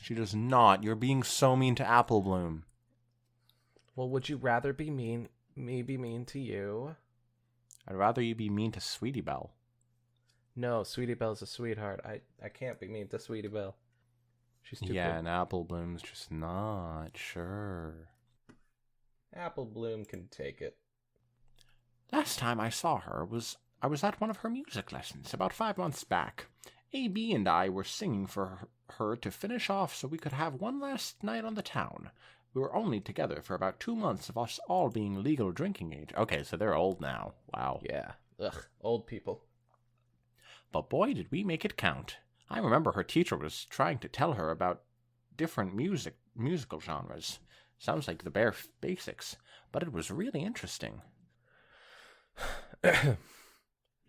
She does not. You're being so mean to Apple Bloom. Well, would you rather be mean to you? I'd rather you be mean to Sweetie Belle. No, Sweetie Belle's a sweetheart. I can't be mean to Sweetie Belle. She's too Yeah, cool. and Apple Bloom's just not, sure. Apple Bloom can take it. Last time I saw her I was at one of her music lessons about 5 months back. A.B. and I were singing for her to finish off so we could have one last night on the town. We were only together for about 2 months of us all being legal drinking age. Okay, so they're old now. Wow. Yeah. Ugh, old people. But boy, did we make it count. I remember her teacher was trying to tell her about different musical genres. Sounds like the bare basics, but it was really interesting.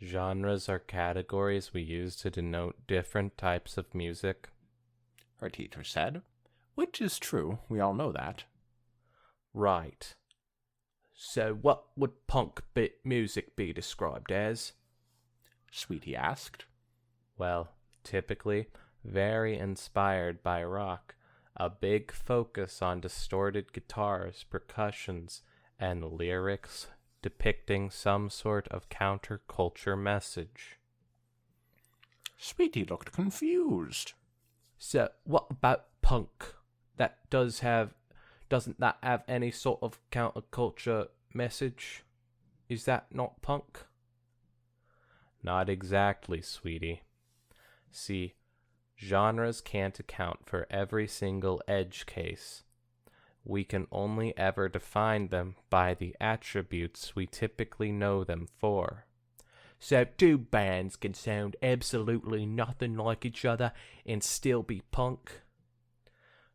Genres are categories we use to denote different types of music, her teacher said. Which is true, we all know that. Right. So what would punk music be described as? Sweetie asked. Well, typically very inspired by rock, a big focus on distorted guitars, percussions, and lyrics depicting some sort of counterculture message. Sweetie looked confused. So, what about punk? Doesn't that have any sort of counterculture message? Is that not punk? Not exactly, sweetie. See, genres can't account for every single edge case. We can only ever define them by the attributes we typically know them for. So 2 bands can sound absolutely nothing like each other and still be punk?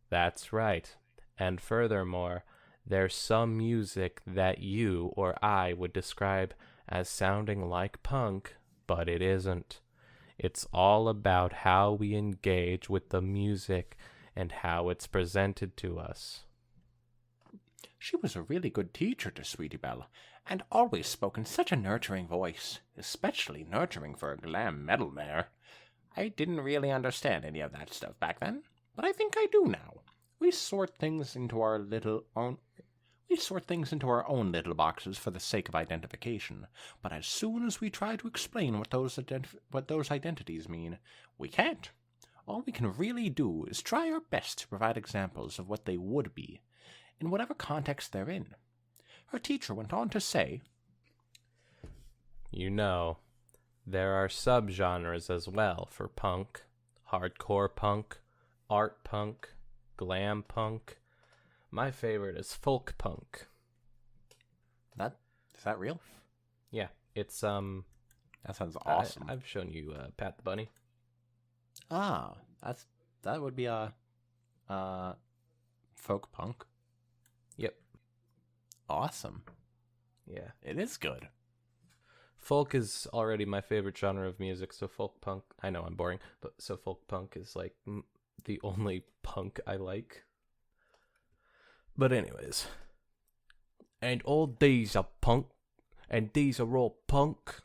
That's right. And furthermore, there's some music that you or I would describe as sounding like punk, but it isn't. It's all about how we engage with the music and how it's presented to us. She was a really good teacher to Sweetie Belle, and always spoke in such a nurturing voice, especially nurturing for a glam metal mare. I didn't really understand any of that stuff back then, but I think I do now. We sort things into our own little boxes for the sake of identification, but as soon as we try to explain what those identities mean, we can't. All we can really do is try our best to provide examples of what they would be, in whatever context they're in. Her teacher went on to say, You know, there are subgenres as well for punk, hardcore punk, art punk, glam punk. My favorite is folk punk. Is that real? Yeah, it's That sounds awesome. I've shown you Pat the Bunny. that would be folk punk. Yep. Awesome. Yeah. It is good. Folk is already my favorite genre of music, so folk punk, I know I'm boring, but so folk punk is like the only punk I like. But anyways, and all these are punk, and these are all punk.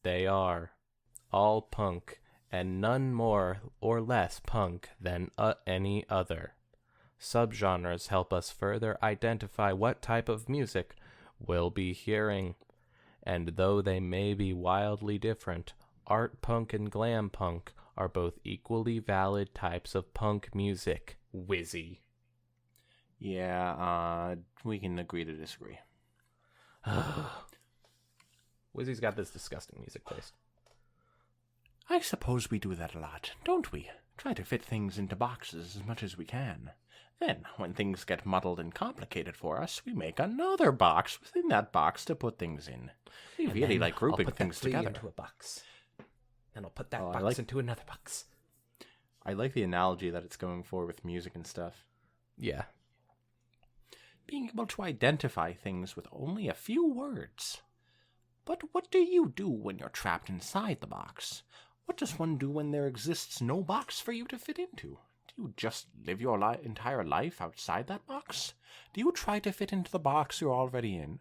They are all punk, and none more or less punk than any other. Subgenres help us further identify what type of music we'll be hearing, and though they may be wildly different, art punk and glam punk are both equally valid types of punk music. Wizzy. Yeah, we can agree to disagree. Wizzy's got this disgusting music taste. I suppose we do that a lot, don't we? Try to fit things into boxes as much as we can. Then, when things get muddled and complicated for us, we make another box within that box to put things in. We really like grouping things together. Into a box. Then I'll put that Oh, box into another box. I like the analogy that it's going for with music and stuff. Yeah. Being able to identify things with only a few words. But what do you do when you're trapped inside the box? What does one do when there exists no box for you to fit into? Do you just live your entire life outside that box? Do you try to fit into the box you're already in,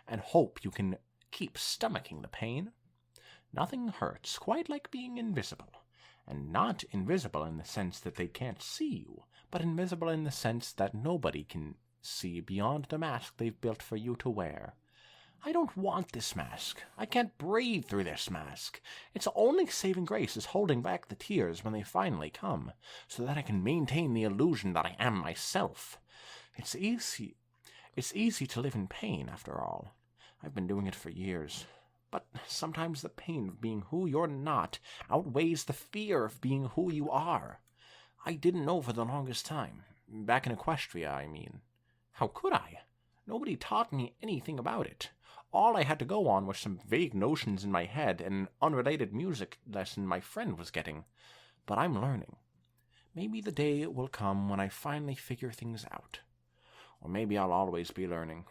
and hope you can keep stomaching the pain? Nothing hurts quite like being invisible. And not invisible in the sense that they can't see you, but invisible in the sense that nobody can see beyond the mask they've built for you to wear. I don't want this mask. I can't breathe through this mask. Its only saving grace is holding back the tears when they finally come, so that I can maintain the illusion that I am myself. It's easy to live in pain, after all. I've been doing it for years. But sometimes the pain of being who you're not outweighs the fear of being who you are. I didn't know for the longest time. Back in Equestria, I mean. How could I? Nobody taught me anything about it. All I had to go on were some vague notions in my head and an unrelated music lesson my friend was getting. But I'm learning. Maybe the day will come when I finally figure things out. Or maybe I'll always be learning.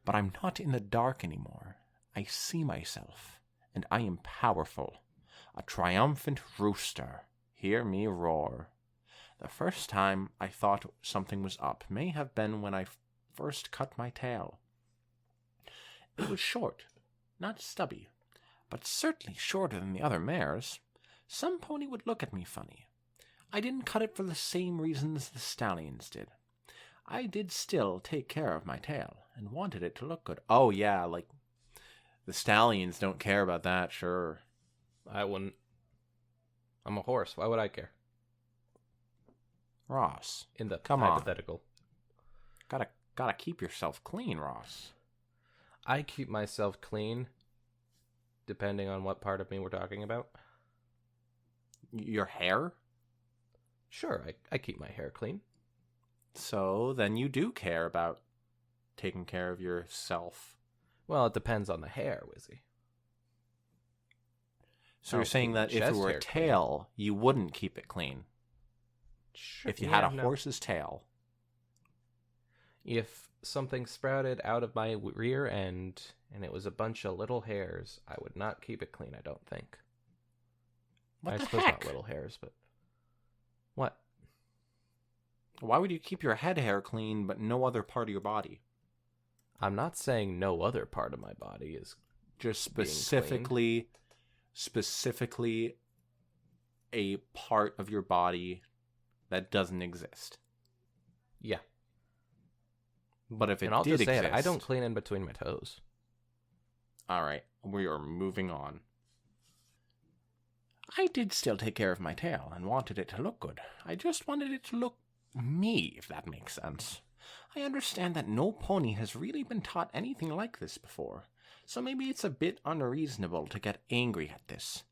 But I'm not in the dark anymore. I see myself, and I am powerful. A triumphant rooster. Hear me roar. The first time I thought something was up may have been when I first cut my tail. It was short, not stubby, but certainly shorter than the other mares. Some pony would look at me funny. I didn't cut it for the same reasons the stallions did. I did still take care of my tail, and wanted it to look good. Oh yeah, like, the stallions don't care about that, sure. I wouldn't. I'm a horse. Why would I care? Ross, In the come on. hypothetical. Gotta keep yourself clean, Ross. I keep myself clean, depending on what part of me we're talking about. Your hair? Sure, I keep my hair clean. So then you do care about taking care of yourself. Well, it depends on the hair, Wizzy. So you're saying that if it were a tail, you wouldn't keep it clean? Sure. If you had a horse's tail? If something sprouted out of my rear end and it was a bunch of little hairs, I would not keep it clean, I don't think. What I the suppose heck? not little hairs, but... What? Why would you keep your head hair clean but no other part of your body? I'm not saying no other part of my body is Just being cleaned. specifically a part of your body that doesn't exist. Yeah. But if it And I'll did just say exist, it, I don't clean in between my toes. all right, we are moving on. I did still take care of my tail and wanted it to look good. I just wanted it to look me, if that makes sense. I understand that no pony has really been taught anything like this before, so maybe it's a bit unreasonable to get angry at this.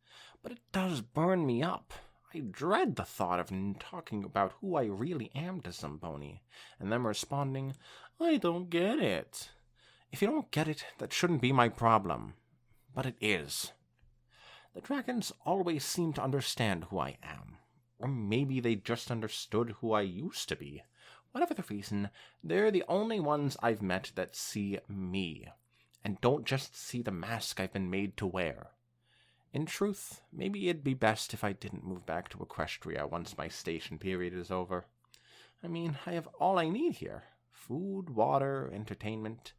But it does burn me up. I dread the thought of talking about who I really am to some pony, and them responding, I don't get it. If you don't get it, that shouldn't be my problem. But it is. The dragons always seem to understand who I am. Or maybe they just understood who I used to be. Whatever the reason, they're the only ones I've met that see me, and don't just see the mask I've been made to wear. In truth, maybe it'd be best if I didn't move back to Equestria once my station period is over. I mean, I have all I need here. Food, water, entertainment.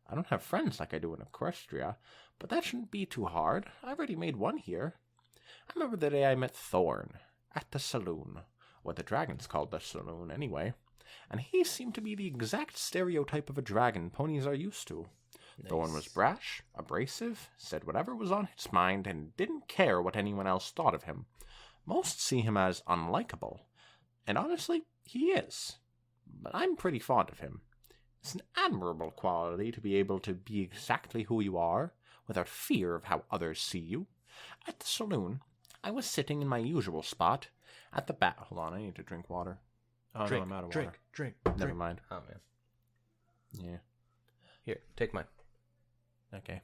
I don't have friends like I do in Equestria, but that shouldn't be too hard. I've already made one here. I remember the day I met Thorn at the saloon, what the dragons called the saloon anyway, and he seemed to be the exact stereotype of a dragon ponies are used to. Nice. Thorn was brash, abrasive, said whatever was on his mind, and didn't care what anyone else thought of him. Most see him as unlikable, and honestly, he is. But I'm pretty fond of him. It's an admirable quality to be able to be exactly who you are, without fear of how others see you. At the saloon, I was sitting in my usual spot, at the back. Hold on, I need to drink water. Oh, Drink, no, I'm out of drink, water. drink. Never mind. Oh, man. Yeah. Here, take mine. Okay.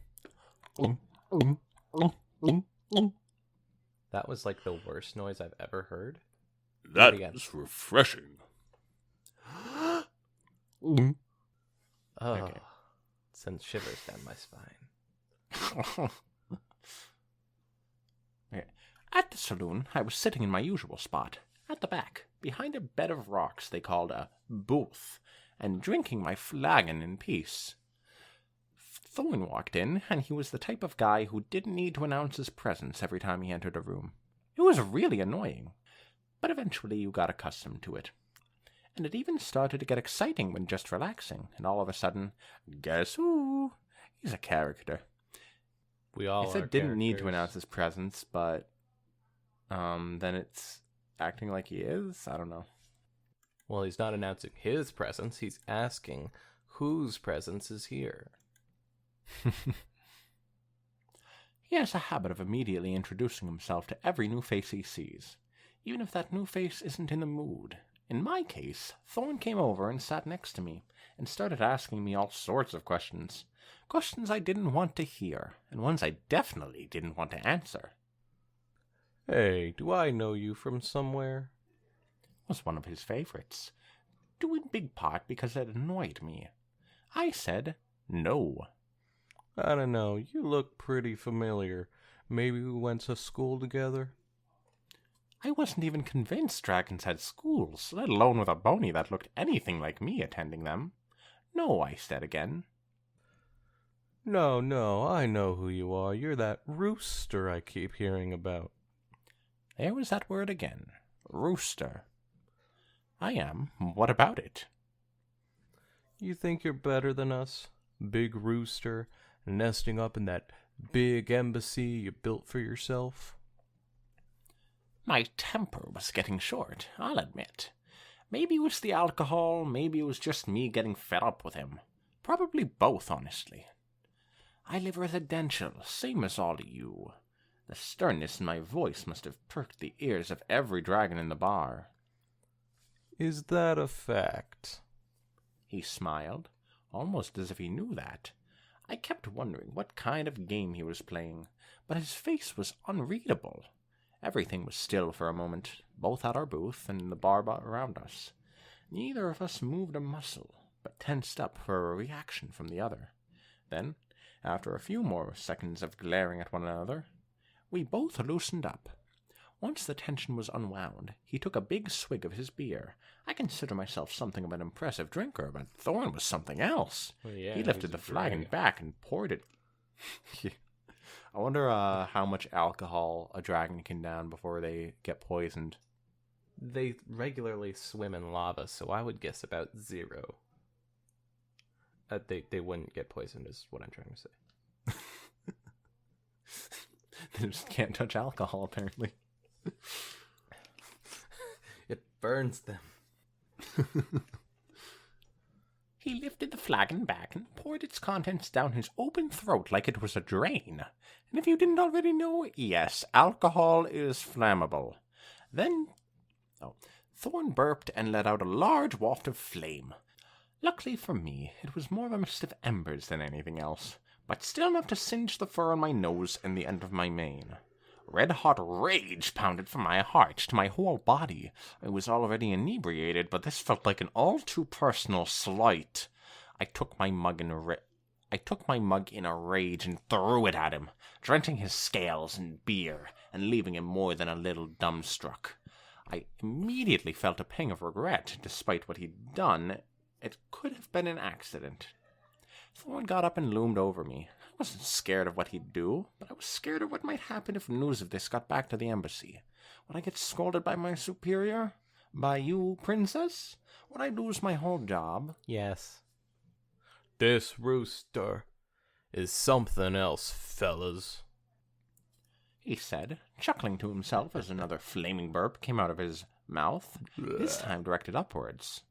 That was like the worst noise I've ever heard. That Again. is refreshing. Oh, Okay. sends shivers down my spine. Okay. At the saloon, I was sitting in my usual spot, at the back, behind a bed of rocks they called a booth, and drinking my flagon in peace. Thorn walked in, and he was the type of guy who didn't need to announce his presence every time he entered a room. It was really annoying, but eventually you got accustomed to it. And it even started to get exciting when just relaxing, and all of a sudden, guess who? He's a character. We all I said are didn't need to characters. announce his presence, but then it's acting like he is? I don't know. Well, he's not announcing his presence. He's asking whose presence is here. He has a habit of immediately introducing himself to every new face he sees, even if that new face isn't in the mood. In my case, Thorn came over and sat next to me, and started asking me all sorts of questions. Questions I didn't want to hear, and ones I definitely didn't want to answer. Hey, do I know you from somewhere? Was one of his favorites, due in big part because it annoyed me. I said no. I don't know. You look pretty familiar. Maybe we went to school together? I wasn't even convinced dragons had schools, let alone with a pony that looked anything like me attending them. No, I said again. No, I know who you are. You're that rooster I keep hearing about. There was that word again. Rooster. I am. What about it? You think you're better than us? Big rooster, nesting up in that big embassy you built for yourself? My temper was getting short, I'll admit. Maybe it was the alcohol, maybe it was just me getting fed up with him. Probably both, honestly. I live residential, same as all of you. The sternness in my voice must have perked the ears of every dragon in the bar. Is that a fact? He smiled, almost as if he knew that. I kept wondering what kind of game he was playing, but his face was unreadable. Everything was still for a moment, both at our booth and in the bar around us. Neither of us moved a muscle, but tensed up for a reaction from the other. Then, after a few more seconds of glaring at one another, we both loosened up. Once the tension was unwound, he took a big swig of his beer. I consider myself something of an impressive drinker, but Thorn was something else. Well, yeah, He lifted the flagon back and poured it. I wonder how much alcohol a dragon can down before they get poisoned. They regularly swim in lava, so I would guess about 0. They wouldn't get poisoned, is what I'm trying to say. They just can't touch alcohol, apparently. It burns them. He lifted the flagon back and poured its contents down his open throat like it was a drain. And if you didn't already know, yes, alcohol is flammable. Then, Thorn burped and let out a large waft of flame. Luckily for me, it was more of a mist of embers than anything else, but still enough to singe the fur on my nose and the end of my mane. Red-hot rage pounded from my heart to my whole body. I was already inebriated, but this felt like an all-too-personal slight. I took my mug in a rage and threw it at him, drenching his scales in beer and leaving him more than a little dumbstruck. I immediately felt a pang of regret, despite what he'd done. It could have been an accident. Thorn got up and loomed over me. I wasn't scared of what he'd do, but I was scared of what might happen if news of this got back to the embassy. Would I get scolded by my superior? By you, princess? Would I lose my whole job? Yes. This rooster is something else, fellas, he said, chuckling to himself as another flaming burp came out of his mouth, this time directed upwards.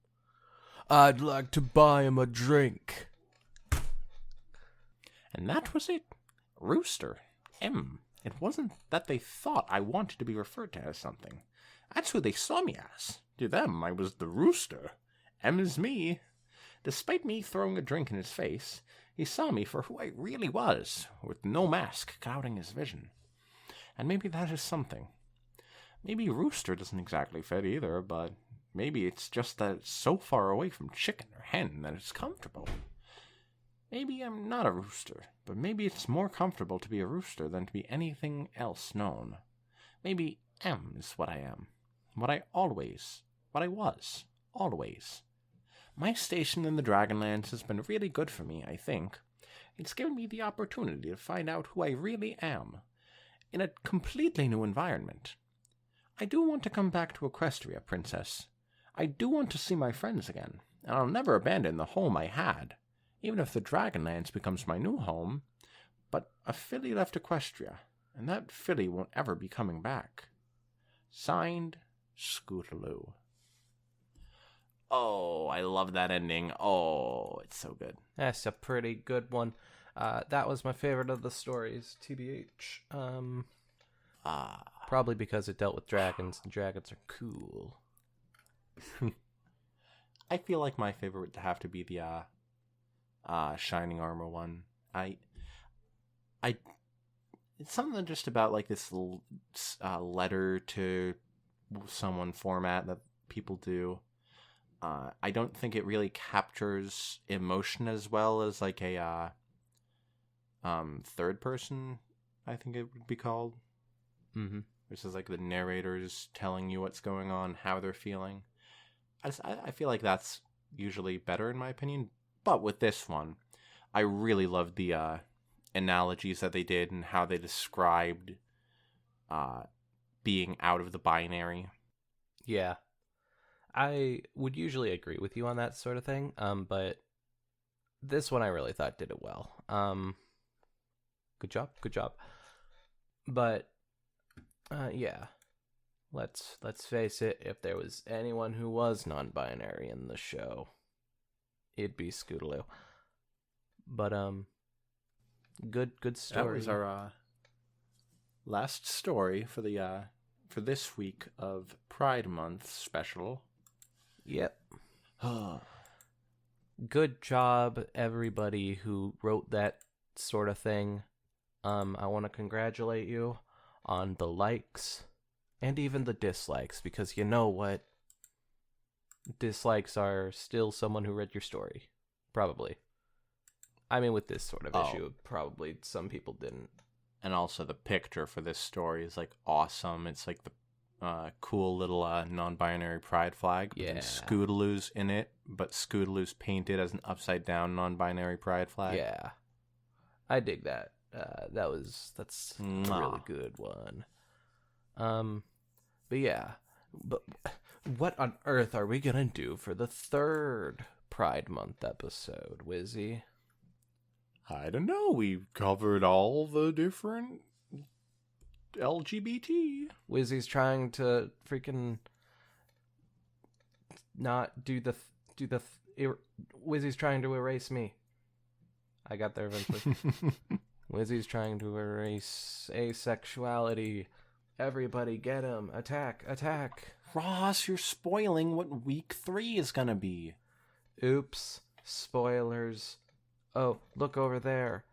I'd like to buy him a drink. And that was it. Rooster. M. It wasn't that they thought I wanted to be referred to as something. That's who they saw me as. To them, I was the rooster. M is me. Despite me throwing a drink in his face, he saw me for who I really was, with no mask clouding his vision. And maybe that is something. Maybe rooster doesn't exactly fit either, but maybe it's just that it's so far away from chicken or hen that it's comfortable. Maybe I'm not a rooster, but maybe it's more comfortable to be a rooster than to be anything else known. Maybe M is what I am. What I was, always. My station in the Dragonlands has been really good for me, I think. It's given me the opportunity to find out who I really am, in a completely new environment. I do want to come back to Equestria, Princess. I do want to see my friends again, and I'll never abandon the home I had, even if the Dragonlands becomes my new home. But a filly left Equestria, and that filly won't ever be coming back. Signed, Scootaloo. Oh, I love that ending. Oh, it's so good. That's a pretty good one. That was my favorite of the stories, TBH. Probably because it dealt with dragons, and dragons are cool. I feel like my favorite would have to be the Shining Armor one. It's something just about like this letter to someone format that people do. I don't think it really captures emotion as well as like a third person, I think it would be called. Mm-hmm. Which is like the narrators telling you what's going on, how they're feeling. I feel like that's usually better in my opinion. But with this one, I really loved the analogies that they did and how they described being out of the binary. Yeah. I would usually agree with you on that sort of thing, but this one I really thought did it well. Good job. But yeah, let's face it. If there was anyone who was non-binary in the show, it'd be Scootaloo. But good story. That was our last story for the for this week of Pride Month special. Yep. Good job, everybody who wrote that sort of thing. I want to congratulate you on the likes and even the dislikes, because you know what? Dislikes are still someone who read your story. Probably. I mean, with this sort of issue, probably some people didn't. And also the picture for this story is like awesome. It's like the cool little non-binary pride flag. But then Yeah. Scootaloo's in it, but Scootaloo's painted as an upside-down non-binary pride flag. Yeah, I dig that. That's a really Mwah. good one. But yeah, but what on earth are we gonna do for the third Pride Month episode, Wizzy? I don't know. We covered all the different LGBT. Wizzy's trying to freaking not do the Wizzy's trying to erase me. I got there eventually. Wizzy's trying to erase asexuality. Everybody get him. Attack, attack. Ross, you're spoiling what week 3 is gonna be. Oops. Spoilers. Oh, look over there.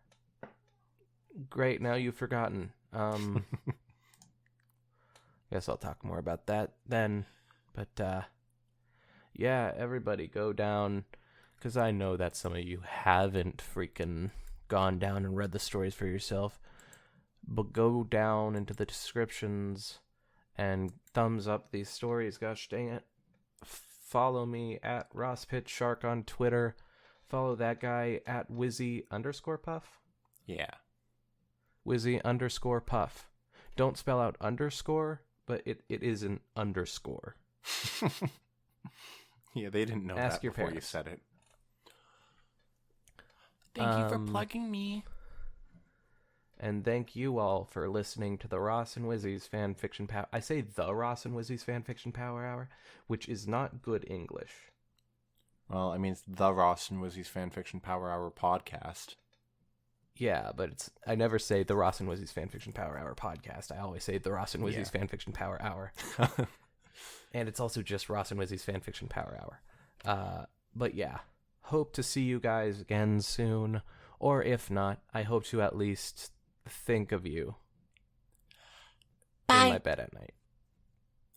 Great, now you've forgotten. Guess I'll talk more about that then. But, yeah, everybody go down, because I know that some of you haven't freaking gone down and read the stories for yourself. But go down into the descriptions and thumbs up these stories. Gosh dang it. Follow me at RossPitShark on Twitter. Follow that guy at Wizzy_Puff. Yeah. Wizzy_Puff. Don't spell out underscore, but it is an underscore. Yeah, they didn't know Ask that your before parents. you said it. Thank you for Um, plugging me. And thank you all for listening to the Ross and Wizzy's Fanfiction Power. I say the Ross and Wizzy's Fanfiction Power Hour, which is not good English. Well, I mean, it's the Ross and Wizzy's Fanfiction Power Hour podcast. Yeah, but I never say the Ross and Wizzy's Fanfiction Power Hour podcast. I always say the Ross and Wizzy's Fanfiction Power Hour. And it's also just Ross and Wizzy's Fanfiction Power Hour. But yeah, hope to see you guys again soon. Or if not, I hope to at least think of you in my bed at night.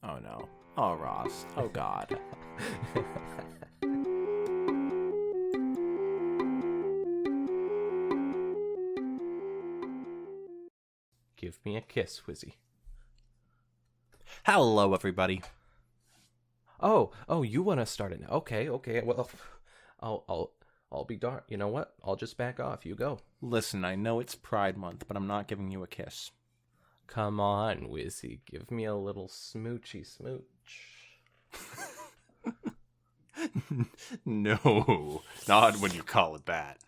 Oh, no. Oh, Ross. Oh, God. Give me a kiss, Wizzy. Hello, everybody. Oh, you want to start it now? Okay. Well, I'll be darned. You know what? I'll just back off. You go. Listen, I know it's Pride Month, but I'm not giving you a kiss. Come on, Wizzy. Give me a little smoochy smooch. No, not when you call it that.